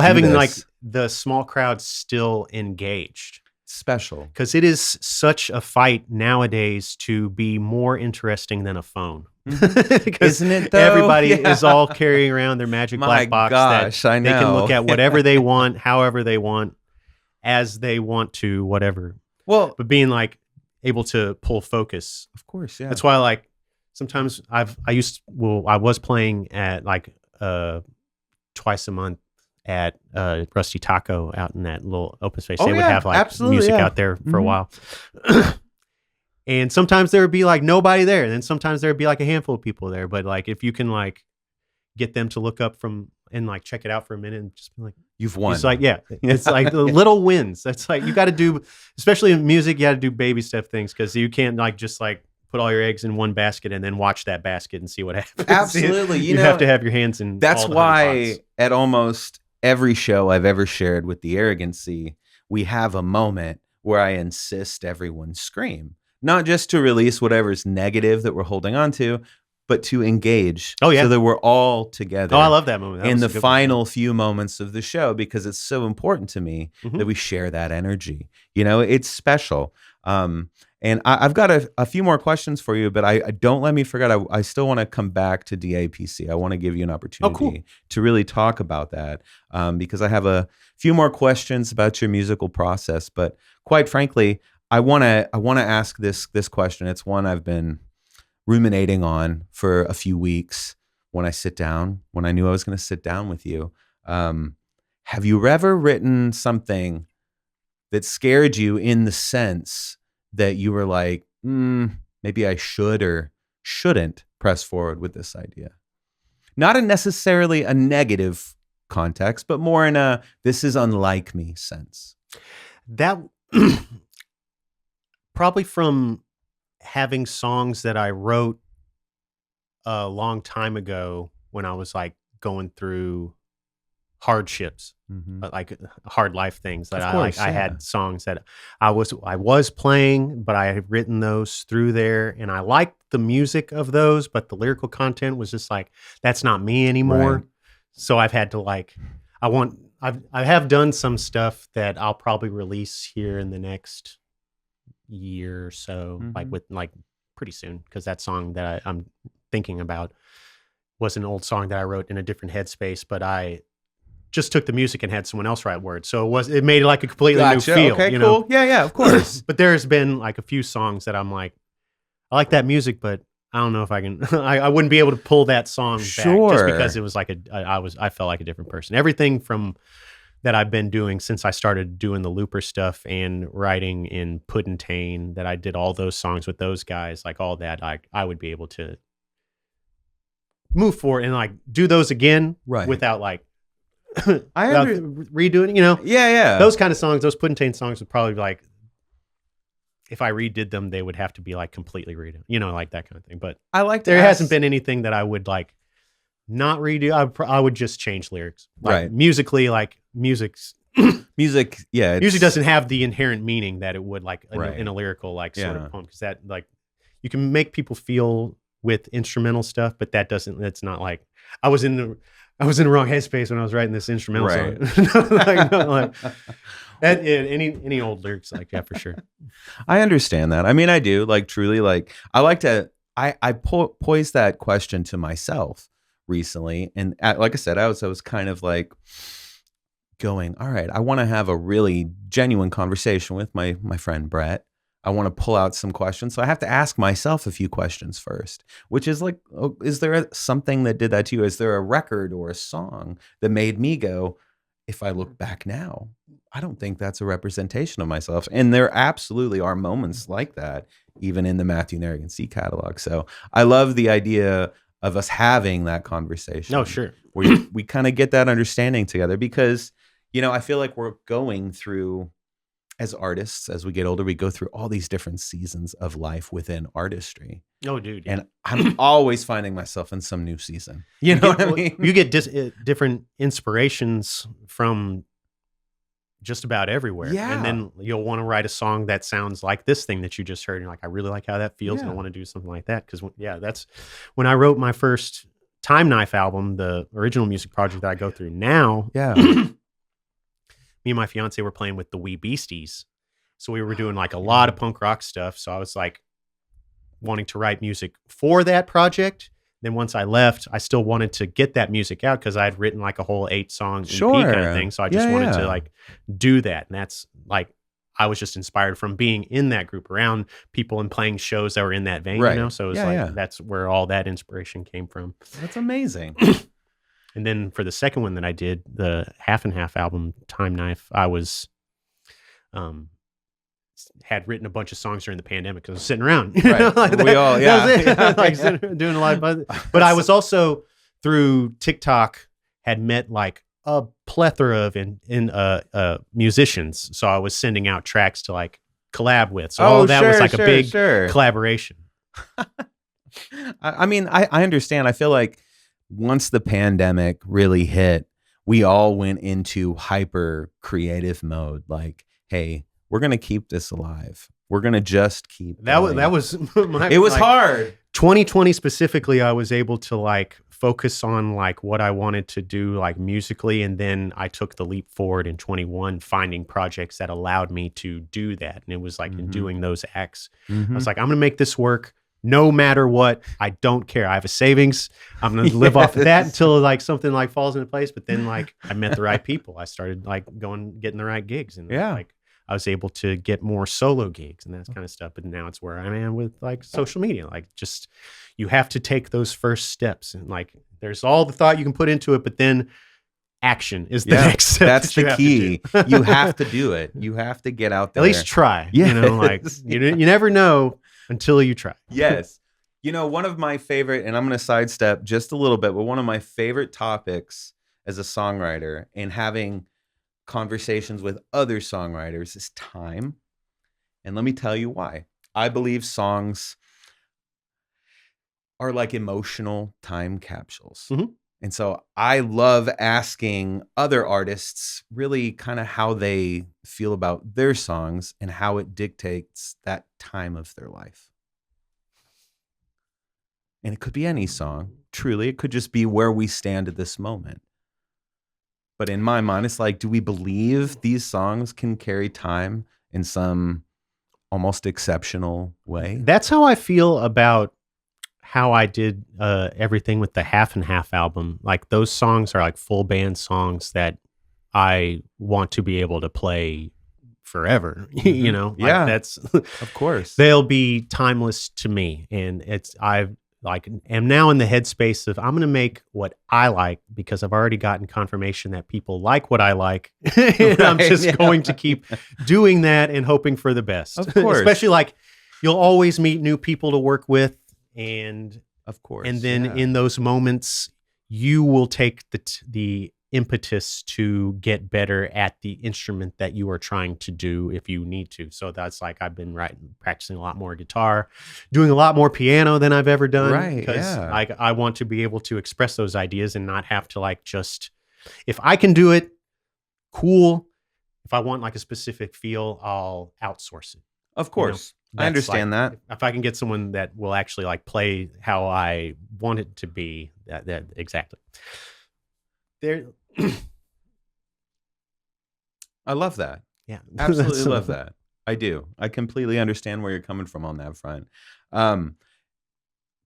having do this. like the small crowd still engaged. Special. Because it is such a fight nowadays to be more interesting than a phone. Isn't it though? Everybody is all carrying around their magic black box that they can look at whatever they want, however they want, as they want to, whatever. Well, but being like able to pull focus. Of course, yeah. That's why like sometimes I was playing at like twice a month at Rusty Taco out in that little open space. They would have like music out there for a while. And sometimes there would be like nobody there. And then sometimes there would be like a handful of people there. But like if you can like get them to look up from and like check it out for a minute and just be like, you've won. It's like, it's like the little wins. That's like, you got to do, especially in music, you got to do baby step things because you can't like just like put all your eggs in one basket and then watch that basket and see what happens. Absolutely. You have to have your hands in. That's all the why pots. At almost every show I've ever shared with the Arrogancy, we have a moment where I insist everyone scream, not just to release whatever's negative that we're holding on to, but to engage. Oh, yeah. So that we're all together. Oh, I love that moment. In the final few moments of the show, because it's so important to me Mm-hmm. that we share that energy. You know, it's special. And I've got a few more questions for you, but I don't let me forget. I still want to come back to DAPC. I want to give you an opportunity to really talk about that because I have a few more questions about your musical process. But quite frankly, I want to ask this question. It's one I've been ruminating on for a few weeks when I knew I was going to sit down with you. Have you ever written something that scared you in the sense that you were like, maybe I should or shouldn't press forward with this idea? Not in necessarily a negative context, but more in a, this is unlike me sense. That probably from having songs that I wrote a long time ago when I was like going through hardships, like hard life things that I had songs that I was playing, but I had written those through there and I liked the music of those, but the lyrical content was just like, that's not me anymore. Right. So I've had to like, I have done some stuff that I'll probably release here in the next year or so, like pretty soon, because that song that I'm thinking about was an old song that I wrote in a different headspace, but I just took the music and had someone else write words, so it made like a completely new feel. Okay, you cool. know? Yeah, of course. But there's been like a few songs that I'm like, I like that music, but I don't know if I can. I wouldn't be able to pull that song back just because it was like I felt like a different person. Everything from that I've been doing since I started doing the looper stuff and writing in Puddintain, that I did all those songs with those guys, like all that, I would be able to move forward and like do those again without like without redoing, you know? Yeah. Those kind of songs, those Puddintain songs would probably be like, if I redid them, they would have to be like completely redone, you know, like that kind of thing. But I like there hasn't been anything that I would like not redo. I would just change lyrics, like musically, like music, yeah, music doesn't have the inherent meaning that it would like in a lyrical like sort of poem, because that like you can make people feel with instrumental stuff, but that doesn't. That's not like I was in the wrong headspace when I was writing this instrumental song. Any old lyrics like that for sure. I understand that. I mean, I do like truly like I like to. I posed that question to myself recently, and like I said, I was kind of like going, all right, I want to have a really genuine conversation with my friend Bret. I want to pull out some questions, so I have to ask myself a few questions first, which is like, is there something that did that to you? Is there a record or a song that made me go, if I look back now, I don't think that's a representation of myself? And there absolutely are moments like that, even in the Matthew Narragansett C catalog. So I love the idea of us having that conversation. No, sure. Where we kind of get that understanding together, because, you know, I feel like we're going through, as artists, as we get older, we go through all these different seasons of life within artistry. Oh, dude. Yeah. And I'm always finding myself in some new season. You know what I mean? You get different inspirations from just about everywhere. Yeah. And then you'll want to write a song that sounds like this thing that you just heard. And you're like, I really like how that feels. And I want to do something like that. Because, that's when I wrote my first Time Knife album, the original music project that I go through now. Yeah. Me and my fiance were playing with the Wee Beasties. So we were doing like a lot of punk rock stuff. So I was like wanting to write music for that project. Then once I left, I still wanted to get that music out because I had written like a whole 8-song EP kind of thing. So I just wanted to like do that. And that's like, I was just inspired from being in that group around people and playing shows that were in that vein, you know? So it was that's where all that inspiration came from. That's amazing. And then for the second one that I did, the Half and Half album, Time Knife, I was had written a bunch of songs during the pandemic because I was sitting around. Right. We all, like doing a lot of, but I was also through TikTok had met like a plethora of musicians. So I was sending out tracks to like collab with. So that was like a big collaboration. I mean, I understand. I feel like once the pandemic really hit, we all went into hyper creative mode. Like, hey, we're going to keep this alive. We're going to just keep that was it was hard. 2020 specifically, I was able to like focus on like what I wanted to do like musically. And then I took the leap forward in 21, finding projects that allowed me to do that. And it was like in doing those acts, I was like, I'm going to make this work. No matter what, I don't care. I have a savings. I'm going to live off of that until like something like falls into place. But then like I met the right people. I started like getting the right gigs, and like I was able to get more solo gigs and that kind of stuff. But now it's where I am with like social media. Like just you have to take those first steps, and like there's all the thought you can put into it, but then action is the next step. That's the key. You have to do it. You have to get out there. At least try. Yes. You know, like you never know until you try. Yes. You know, one of my favorite, and I'm going to sidestep just a little bit, but one of my favorite topics as a songwriter and having conversations with other songwriters is time. And let me tell you why. I believe songs are like emotional time capsules. Mm-hmm. And so I love asking other artists really kind of how they feel about their songs and how it dictates that time of their life. And it could be any song. Truly, it could just be where we stand at this moment. But in my mind, it's like, do we believe these songs can carry time in some almost exceptional way? That's how I feel about how I did everything with the Half and Half album. Like those songs are like full band songs that I want to be able to play forever. You know, like that's of course they'll be timeless to me. And like am now in the headspace of I'm going to make what I like because I've already gotten confirmation that people like what I like. And I'm just going to keep doing that and hoping for the best. Of course. Especially like you'll always meet new people to work with. And of course. And then in those moments, you will take the impetus to get better at the instrument that you are trying to do if you need to. So that's like I've been practicing a lot more guitar, doing a lot more piano than I've ever done. Right. Because I want to be able to express those ideas and not have to like just, if I can do it, cool. If I want like a specific feel, I'll outsource it. Of course. I understand like, that. If I can get someone that will actually like play how I want it to be, that exactly. There. I love that. Yeah. Absolutely love that. I do. I completely understand where you're coming from on that front.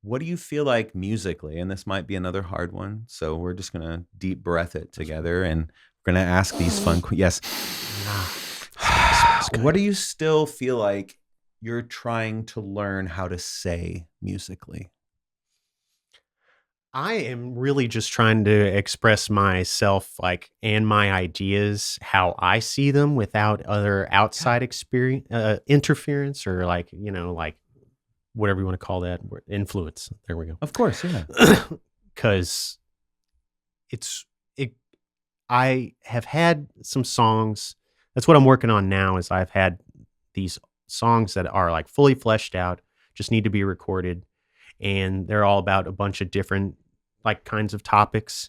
What do you feel like musically? And this might be another hard one. So we're just going to deep breath it together and we're going to ask these fun yes. What do you still feel like you're trying to learn how to say musically? I am really just trying to express myself, like, and my ideas, how I see them without other outside interference or like, you know, like whatever you want to call that, influence. There we go. Of course. Yeah. Cause I have had some songs. That's what I'm working on now is I've had these songs that are like fully fleshed out, just need to be recorded. And they're all about a bunch of different like kinds of topics,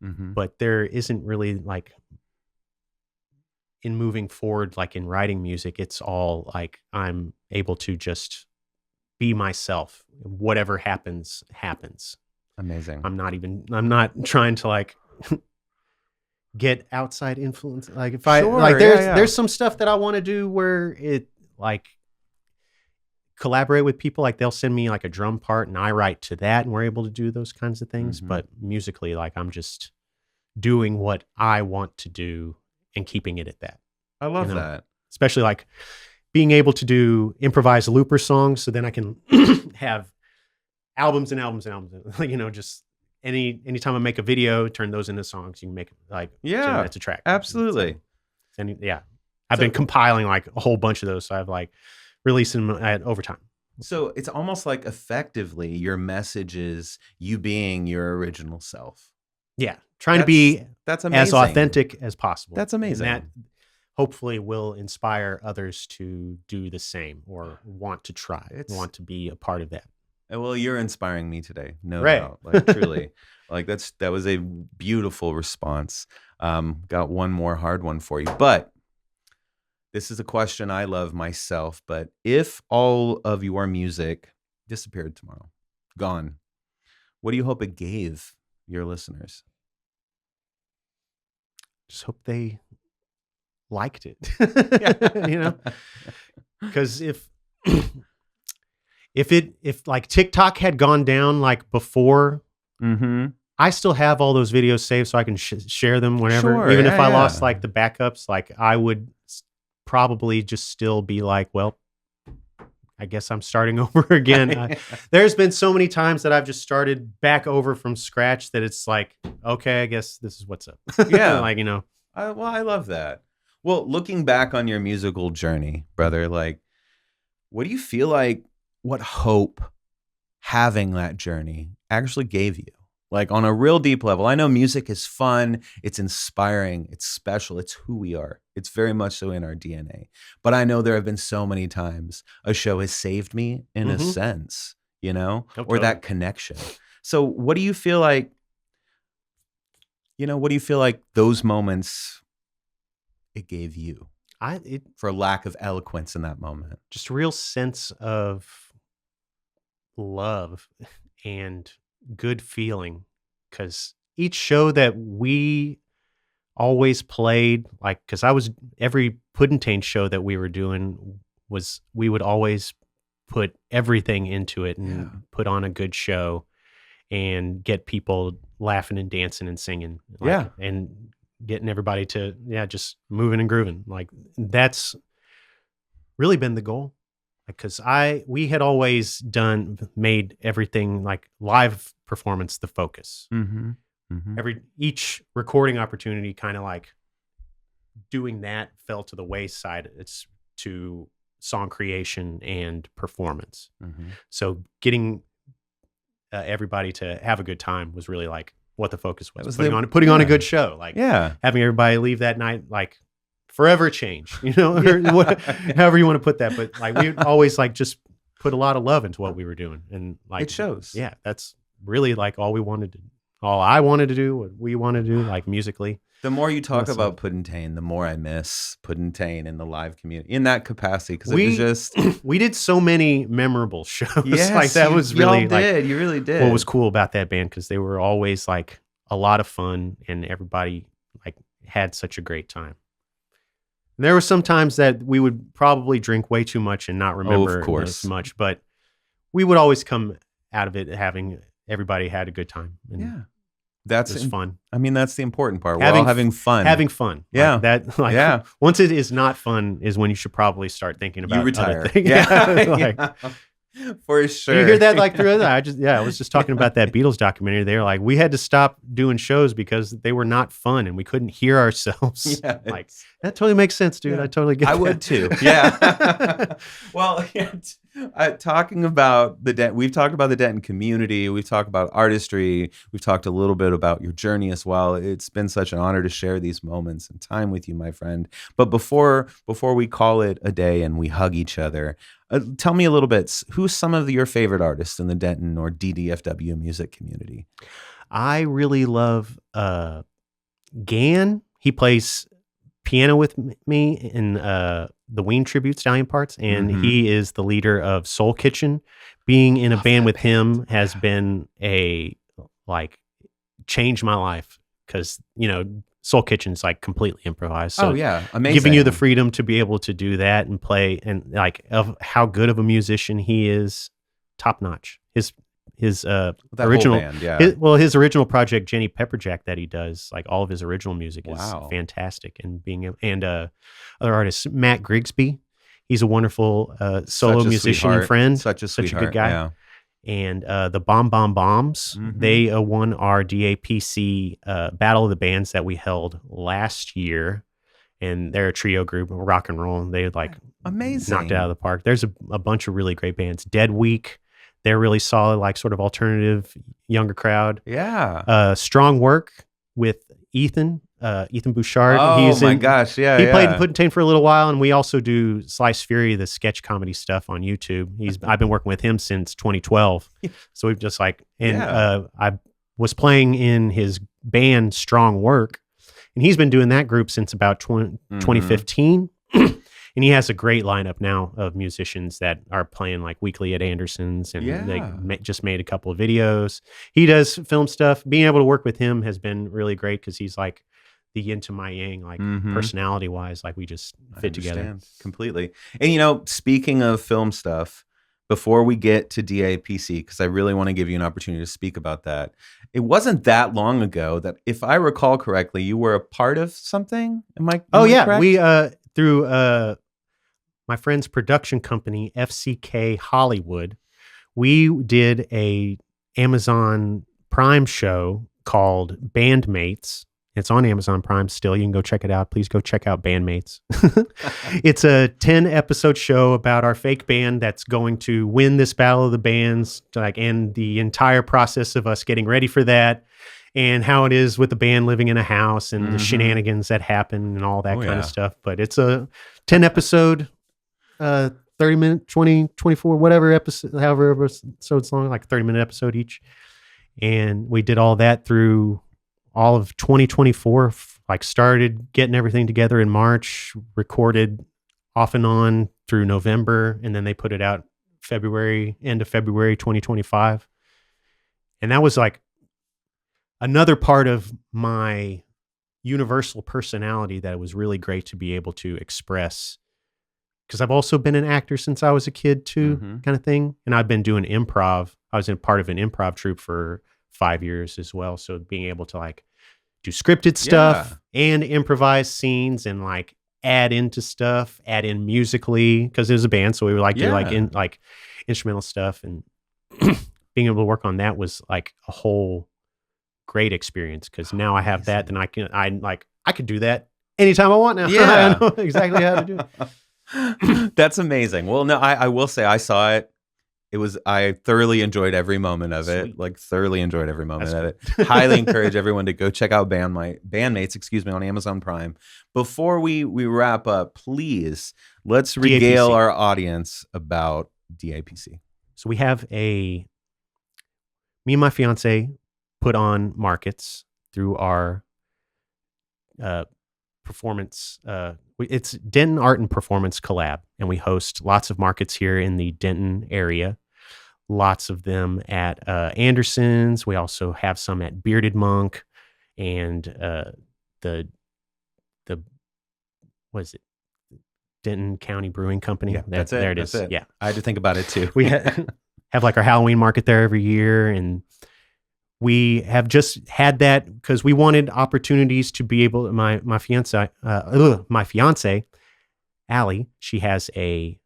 but there isn't really like in moving forward, like in writing music, it's all like I'm able to just be myself. Whatever happens, happens. Amazing. I'm not trying to like get outside influence. Like if there's some stuff that I want to do where it like collaborate with people, like they'll send me like a drum part and I write to that and we're able to do those kinds of things. But musically, like I'm just doing what I want to do and keeping it at that. I love that. Especially like being able to do improvised looper songs. So then I can have albums and albums and albums, you know, just anytime I make a video, turn those into songs. You can make like, it's a track. Absolutely. And I've been compiling like a whole bunch of those. So I've like, releasing them over time. So it's almost like effectively your message is you being your original self. Yeah. Trying to be that's amazing. As authentic as possible. That's amazing. And that hopefully will inspire others to do the same or want to try, want to be a part of that. Well, you're inspiring me today. No doubt. Like truly. Like that was a beautiful response. Got one more hard one for you. But this is a question I love myself, but if all of your music disappeared tomorrow, gone, what do you hope it gave your listeners? Just hope they liked it, you know, because if like TikTok had gone down like before, I still have all those videos saved so I can share them whenever, even if I lost like the backups, like I would probably just still be like, well, I guess I'm starting over again. There's been so many times that I've just started back over from scratch that it's like, okay, I guess this is what's up. Yeah. Like, you know. I love that. Well, looking back on your musical journey, brother, like, what do you feel like, what hope having that journey actually gave you? Like on a real deep level. I know music is fun, it's inspiring, it's special, it's who we are. It's very much so in our DNA. But I know there have been so many times a show has saved me in a sense, you know, or that connection. So what do you feel like, those moments it gave you? For lack of eloquence in that moment. Just a real sense of love and good feeling, because each show that we always played, like, because every Puddintain show that we were doing we would always put everything into it and put on a good show and get people laughing and dancing and singing, and getting everybody to just moving and grooving. Like that's really been the goal. because we had always made everything like live performance the focus. Each recording opportunity, kind of like doing that, fell to the wayside. It's to song creation and performance. So getting everybody to have a good time was really like what the focus was. Putting on a good show, like having everybody leave that night like forever changed, or however you want to put that. But like we always like just put a lot of love into what we were doing, and like it shows. Yeah, that's really like all I wanted to do, what we wanted to do, like musically. The more you talk about Puddintain, the more I miss Puddintain in the live community in that capacity, because it was just we did so many memorable shows. Yes, like that was really you really did. What was cool about that band, because they were always like a lot of fun, and everybody like had such a great time. And there were some times that we would probably drink way too much and not remember as much, but we would always come out of it having everybody had a good time. And that's fun. I mean, that's the important part. We're all having fun. Having fun. Yeah. Once it is not fun is when you should probably start thinking about retire. Other things. For sure. You hear that like through other? I was just talking about that Beatles documentary. They were like, we had to stop doing shows because they were not fun and we couldn't hear ourselves. Yeah, like that totally makes sense, dude. I totally get it. I would too. Yeah. Well, talking about we've talked about the Denton community. We've talked about artistry. We've talked a little bit about your journey as well. It's been such an honor to share these moments and time with you, my friend. But before we call it a day and we hug each other, tell me a little bit, who's some of your favorite artists in the Denton or DDFW music community? I really love Gan. He plays piano with me in the Ween Tribute Stallion Parts, and he is the leader of Soul Kitchen. Being in a band with him has been changed my life, because Soul Kitchen's like completely improvised. So amazing. Giving you the freedom to be able to do that and play, and like of how good of a musician he is, top notch. His original band, his original project, Jenny Pepperjack, that he does, like all of his original music is fantastic. And other artists, Matt Grigsby, he's a wonderful solo musician and friend, such a good guy. Yeah. And the Bomb Bomb Bombs, they won our DAPC Battle of the Bands that we held last year, and they're a trio group of rock and roll. They amazing, knocked it out of the park. There's a bunch of really great bands. Dead Week, they're really solid, like sort of alternative, younger crowd. Yeah. Strong Work with Ethan Bouchard. Oh my gosh, yeah. He played in Puddintain for a little while, and we also do Slice Fury, the sketch comedy stuff on YouTube. I've been working with him since 2012. So we've just I was playing in his band Strong Work, and he's been doing that group since about 2015. And he has a great lineup now of musicians that are playing like weekly at Anderson's, and they just made a couple of videos. He does film stuff. Being able to work with him has been really great, because he's like the yin to my yang, like personality wise, like we just fit together completely. And speaking of film stuff, before we get to DAPC, because I really want to give you an opportunity to speak about that. It wasn't that long ago that, if I recall correctly, you were a part of something. Am I correct? We through my friend's production company, FCK Hollywood, we did a Amazon Prime show called Bandmates. It's on Amazon Prime still. You can go check it out. Please go check out Bandmates. It's a 10-episode show about our fake band that's going to win this Battle of the Bands, and the entire process of us getting ready for that, and how it is with the band living in a house, and the shenanigans that happen and all that kind of stuff. But it's a 10-episode, 30-minute, 20, 24, whatever episode, however episodes long, like 30-minute episode each. And we did all that through all of 2024, started getting everything together in March, recorded off and on through November, and then they put it out end of February 2025. And that was like another part of my universal personality that was really great to be able to express, because I've also been an actor since I was a kid too, kind of thing. And I've been doing improv. I was in part of an improv troupe for 5 years as well. So being able to do scripted stuff and improvise scenes and add into stuff, add in musically, because it was a band, so we would like do like instrumental stuff, and being able to work on that was like a whole great experience, because now I have that, then I could do that anytime I want now. Yeah. I know exactly how to do it. That's amazing. Well, no, I will say I saw it. I thoroughly enjoyed every moment of it. Like thoroughly enjoyed every moment of it. Highly encourage everyone to go check out Bandmates, on Amazon Prime. Before we wrap up, please, let's regale our audience about DAPC. So we have me and my fiance put on markets through our performance. It's Denton Art and Performance Collab, and we host lots of markets here in the Denton area. Lots of them at Anderson's. We also have some at Bearded Monk and the what is it? Denton County Brewing Company. Yeah, that's it. There it is. Yeah, I had to think about it too. We have like our Halloween market there every year, and we have just had that because we wanted opportunities to be able. My fiance, Allie, she has a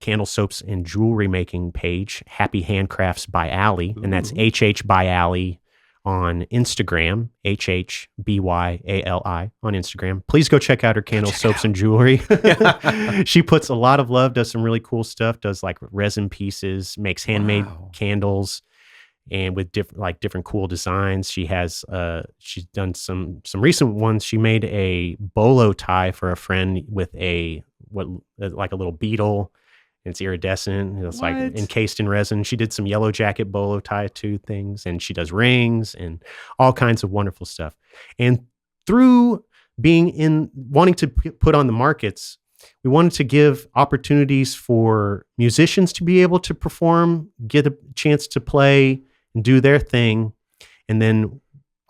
candle, soaps, and jewelry making page, Happy Handcrafts by Allie, and that's HH by Allie on Instagram, HHBYALI on Instagram. Please go check out her candle, soaps, and jewelry. She puts a lot of love, does some really cool stuff, does like resin pieces, makes handmade candles, and with different cool designs. She has she's done some recent ones. She made a bolo tie for a friend with like a little beetle. It's iridescent. It's like encased in resin. She did some yellow jacket bolo tie too things, and she does rings and all kinds of wonderful stuff. And through wanting to put on the markets, we wanted to give opportunities for musicians to be able to perform, get a chance to play and do their thing, and then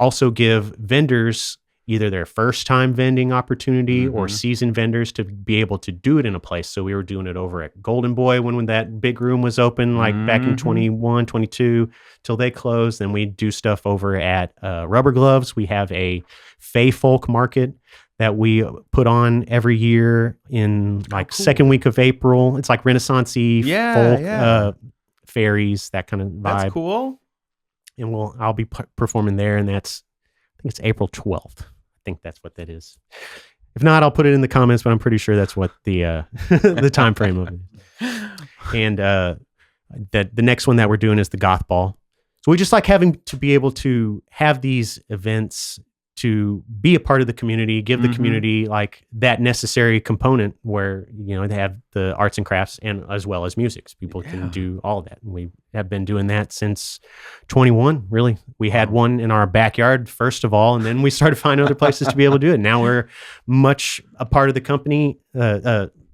also give vendors either their first time vending opportunity or seasoned vendors to be able to do it in a place. So we were doing it over at Golden Boy when that big room was open, like back in 21, 22, till they closed. Then we do stuff over at Rubber Gloves. We have a Fey Folk market that we put on every year in second week of April. It's like Renaissance-y folk fairies, that kind of vibe. That's cool. And I'll be performing there, and I think it's April 12th. I think that's what that is. If not, I'll put it in the comments, but I'm pretty sure that's what the the time frame of it is. And the next one that we're doing is the Goth Ball. So we just like having to be able to have these events to be a part of the community, give the community like that necessary component where, they have the arts and crafts and as well as music. So people can do all of that. And we have been doing that since 21, really. We had one in our backyard, first of all, and then we started finding other places to be able to do it. Now we're much a part of the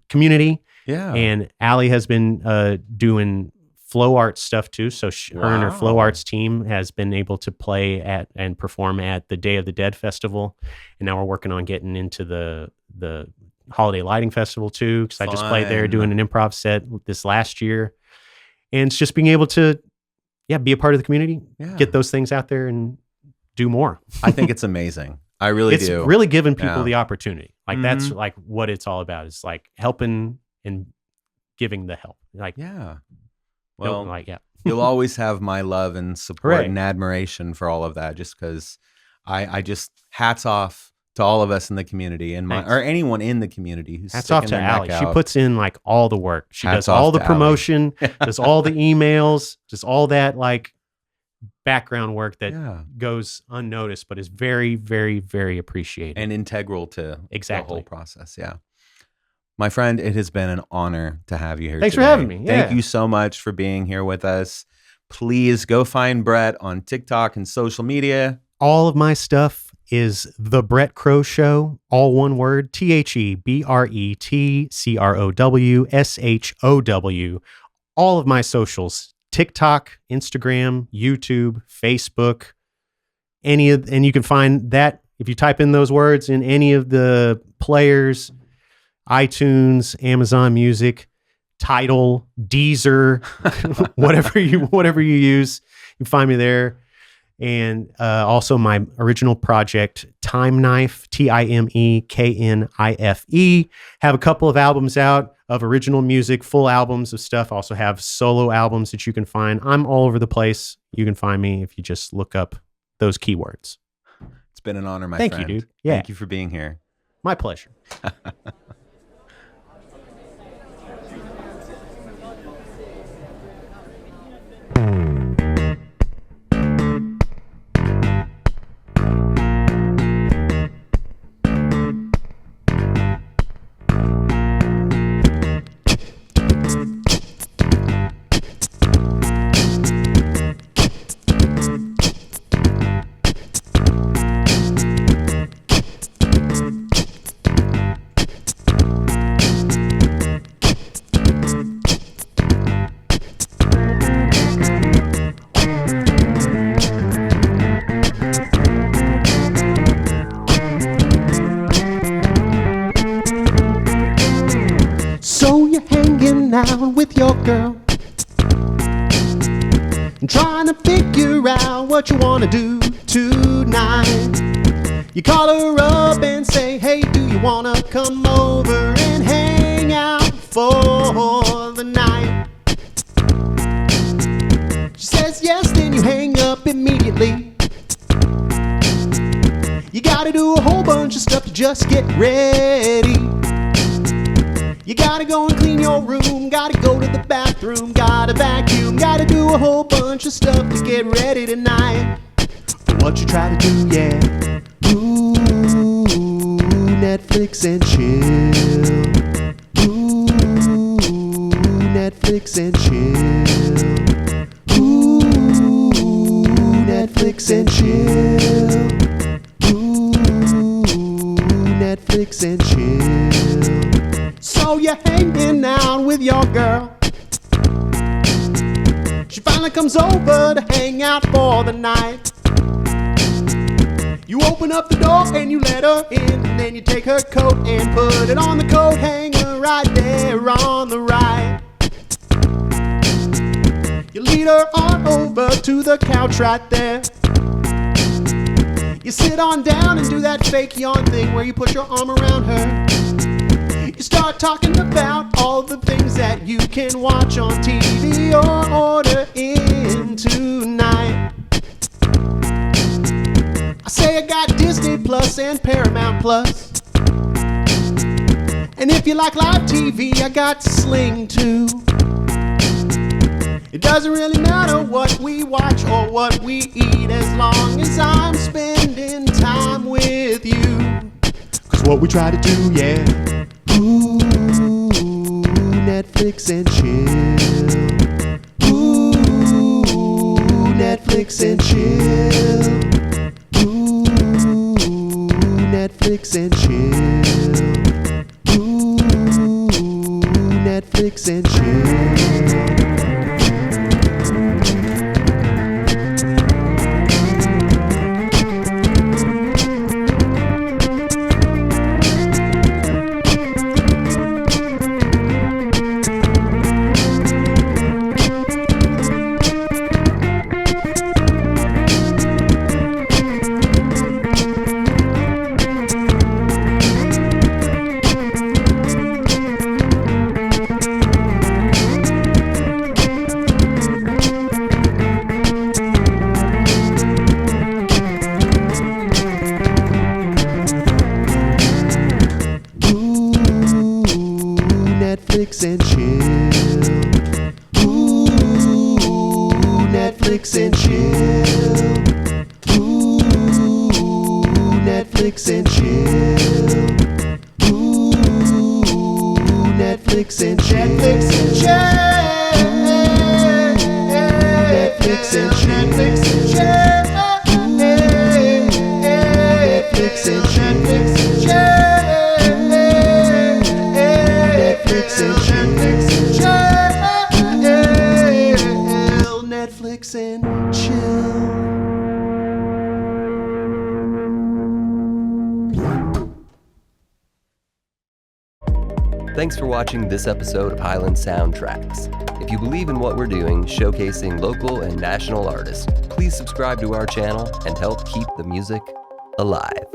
community. Yeah. And Allie has been doing flow arts stuff too. So her and her flow arts team has been able to play at and perform at the Day of the Dead festival. And now we're working on getting into the Holiday Lighting Festival too, because I just played there doing an improv set this last year. And it's just being able to, be a part of the community, get those things out there and do more. I think it's amazing. I really do. It's really giving people the opportunity. Like that's like what it's all about. It's like helping and giving the help. Like, well, you'll always have my love and support and admiration for all of that, just because I just hats off to all of us in the community and or anyone in the community who's hats off to Allie. She puts in like all the work. She does all the promotion, does all the emails, just all that like background work that goes unnoticed, but is very, very, very appreciated and integral to the whole process. Yeah. My friend, it has been an honor to have you here Thanks today. for having me. Yeah. Thank you so much for being here with us. Please go find Bret on TikTok and social media. All of my stuff is The Bret Crow Show, all one word, TheBretCrowShow. All of my socials, TikTok, Instagram, YouTube, Facebook, and you can find that if you type in those words in any of the players, iTunes, Amazon Music, Tidal, Deezer, whatever you use, you can find me there. And also my original project, Time Knife, TIMEKNIFE. Have a couple of albums out of original music, full albums of stuff. Also have solo albums that you can find. I'm all over the place. You can find me if you just look up those keywords. It's been an honor, my friend. Thank you, dude. Yeah. Thank you for being here. My pleasure. So you're hanging out with your girl and trying to figure out what you want to do tonight. You call her up and say, hey, do you want to come over and hang out for the night? She says yes, then you hang up immediately. You gotta do a whole bunch of stuff to just get ready. You gotta go and clean your room, gotta go to the bathroom, gotta vacuum, gotta do a whole bunch of stuff to get ready tonight. For what you try to do, yeah. Ooh, Netflix and chill. Ooh, Netflix and chill. Ooh, Netflix and chill. Ooh, Netflix and chill. So you're hanging out with your girl. She finally comes over to hang out for the night. You open up the door and you let her in, and then you take her coat and put it on the coat hanger right there on the right. You lead her on over to the couch right there. You sit on down and do that fake yawn thing where you put your arm around her. You start talking about all the things that you can watch on TV or order in tonight. I say I got Disney Plus and Paramount Plus. And if you like live TV, I got Sling too. It doesn't really matter what we watch or what we eat as long as I'm spending time with you. 'Cause what we try to do, yeah. Ooh, Netflix and chill. Ooh, Netflix and chill. Ooh, Netflix and chill. Ooh, Netflix and chill. Netflix and chill. Ooh, Netflix and chill. Ooh, Netflix and chill. Ooh, Netflix and chill. Netflix and chill. Netflix and chill. Netflix and chill. Netflix and chill. Netflix and chill. Netflix and chill. Thanks for watching this episode of Highland Soundtracks. If you believe in what we're doing, showcasing local and national artists, please subscribe to our channel and help keep the music alive.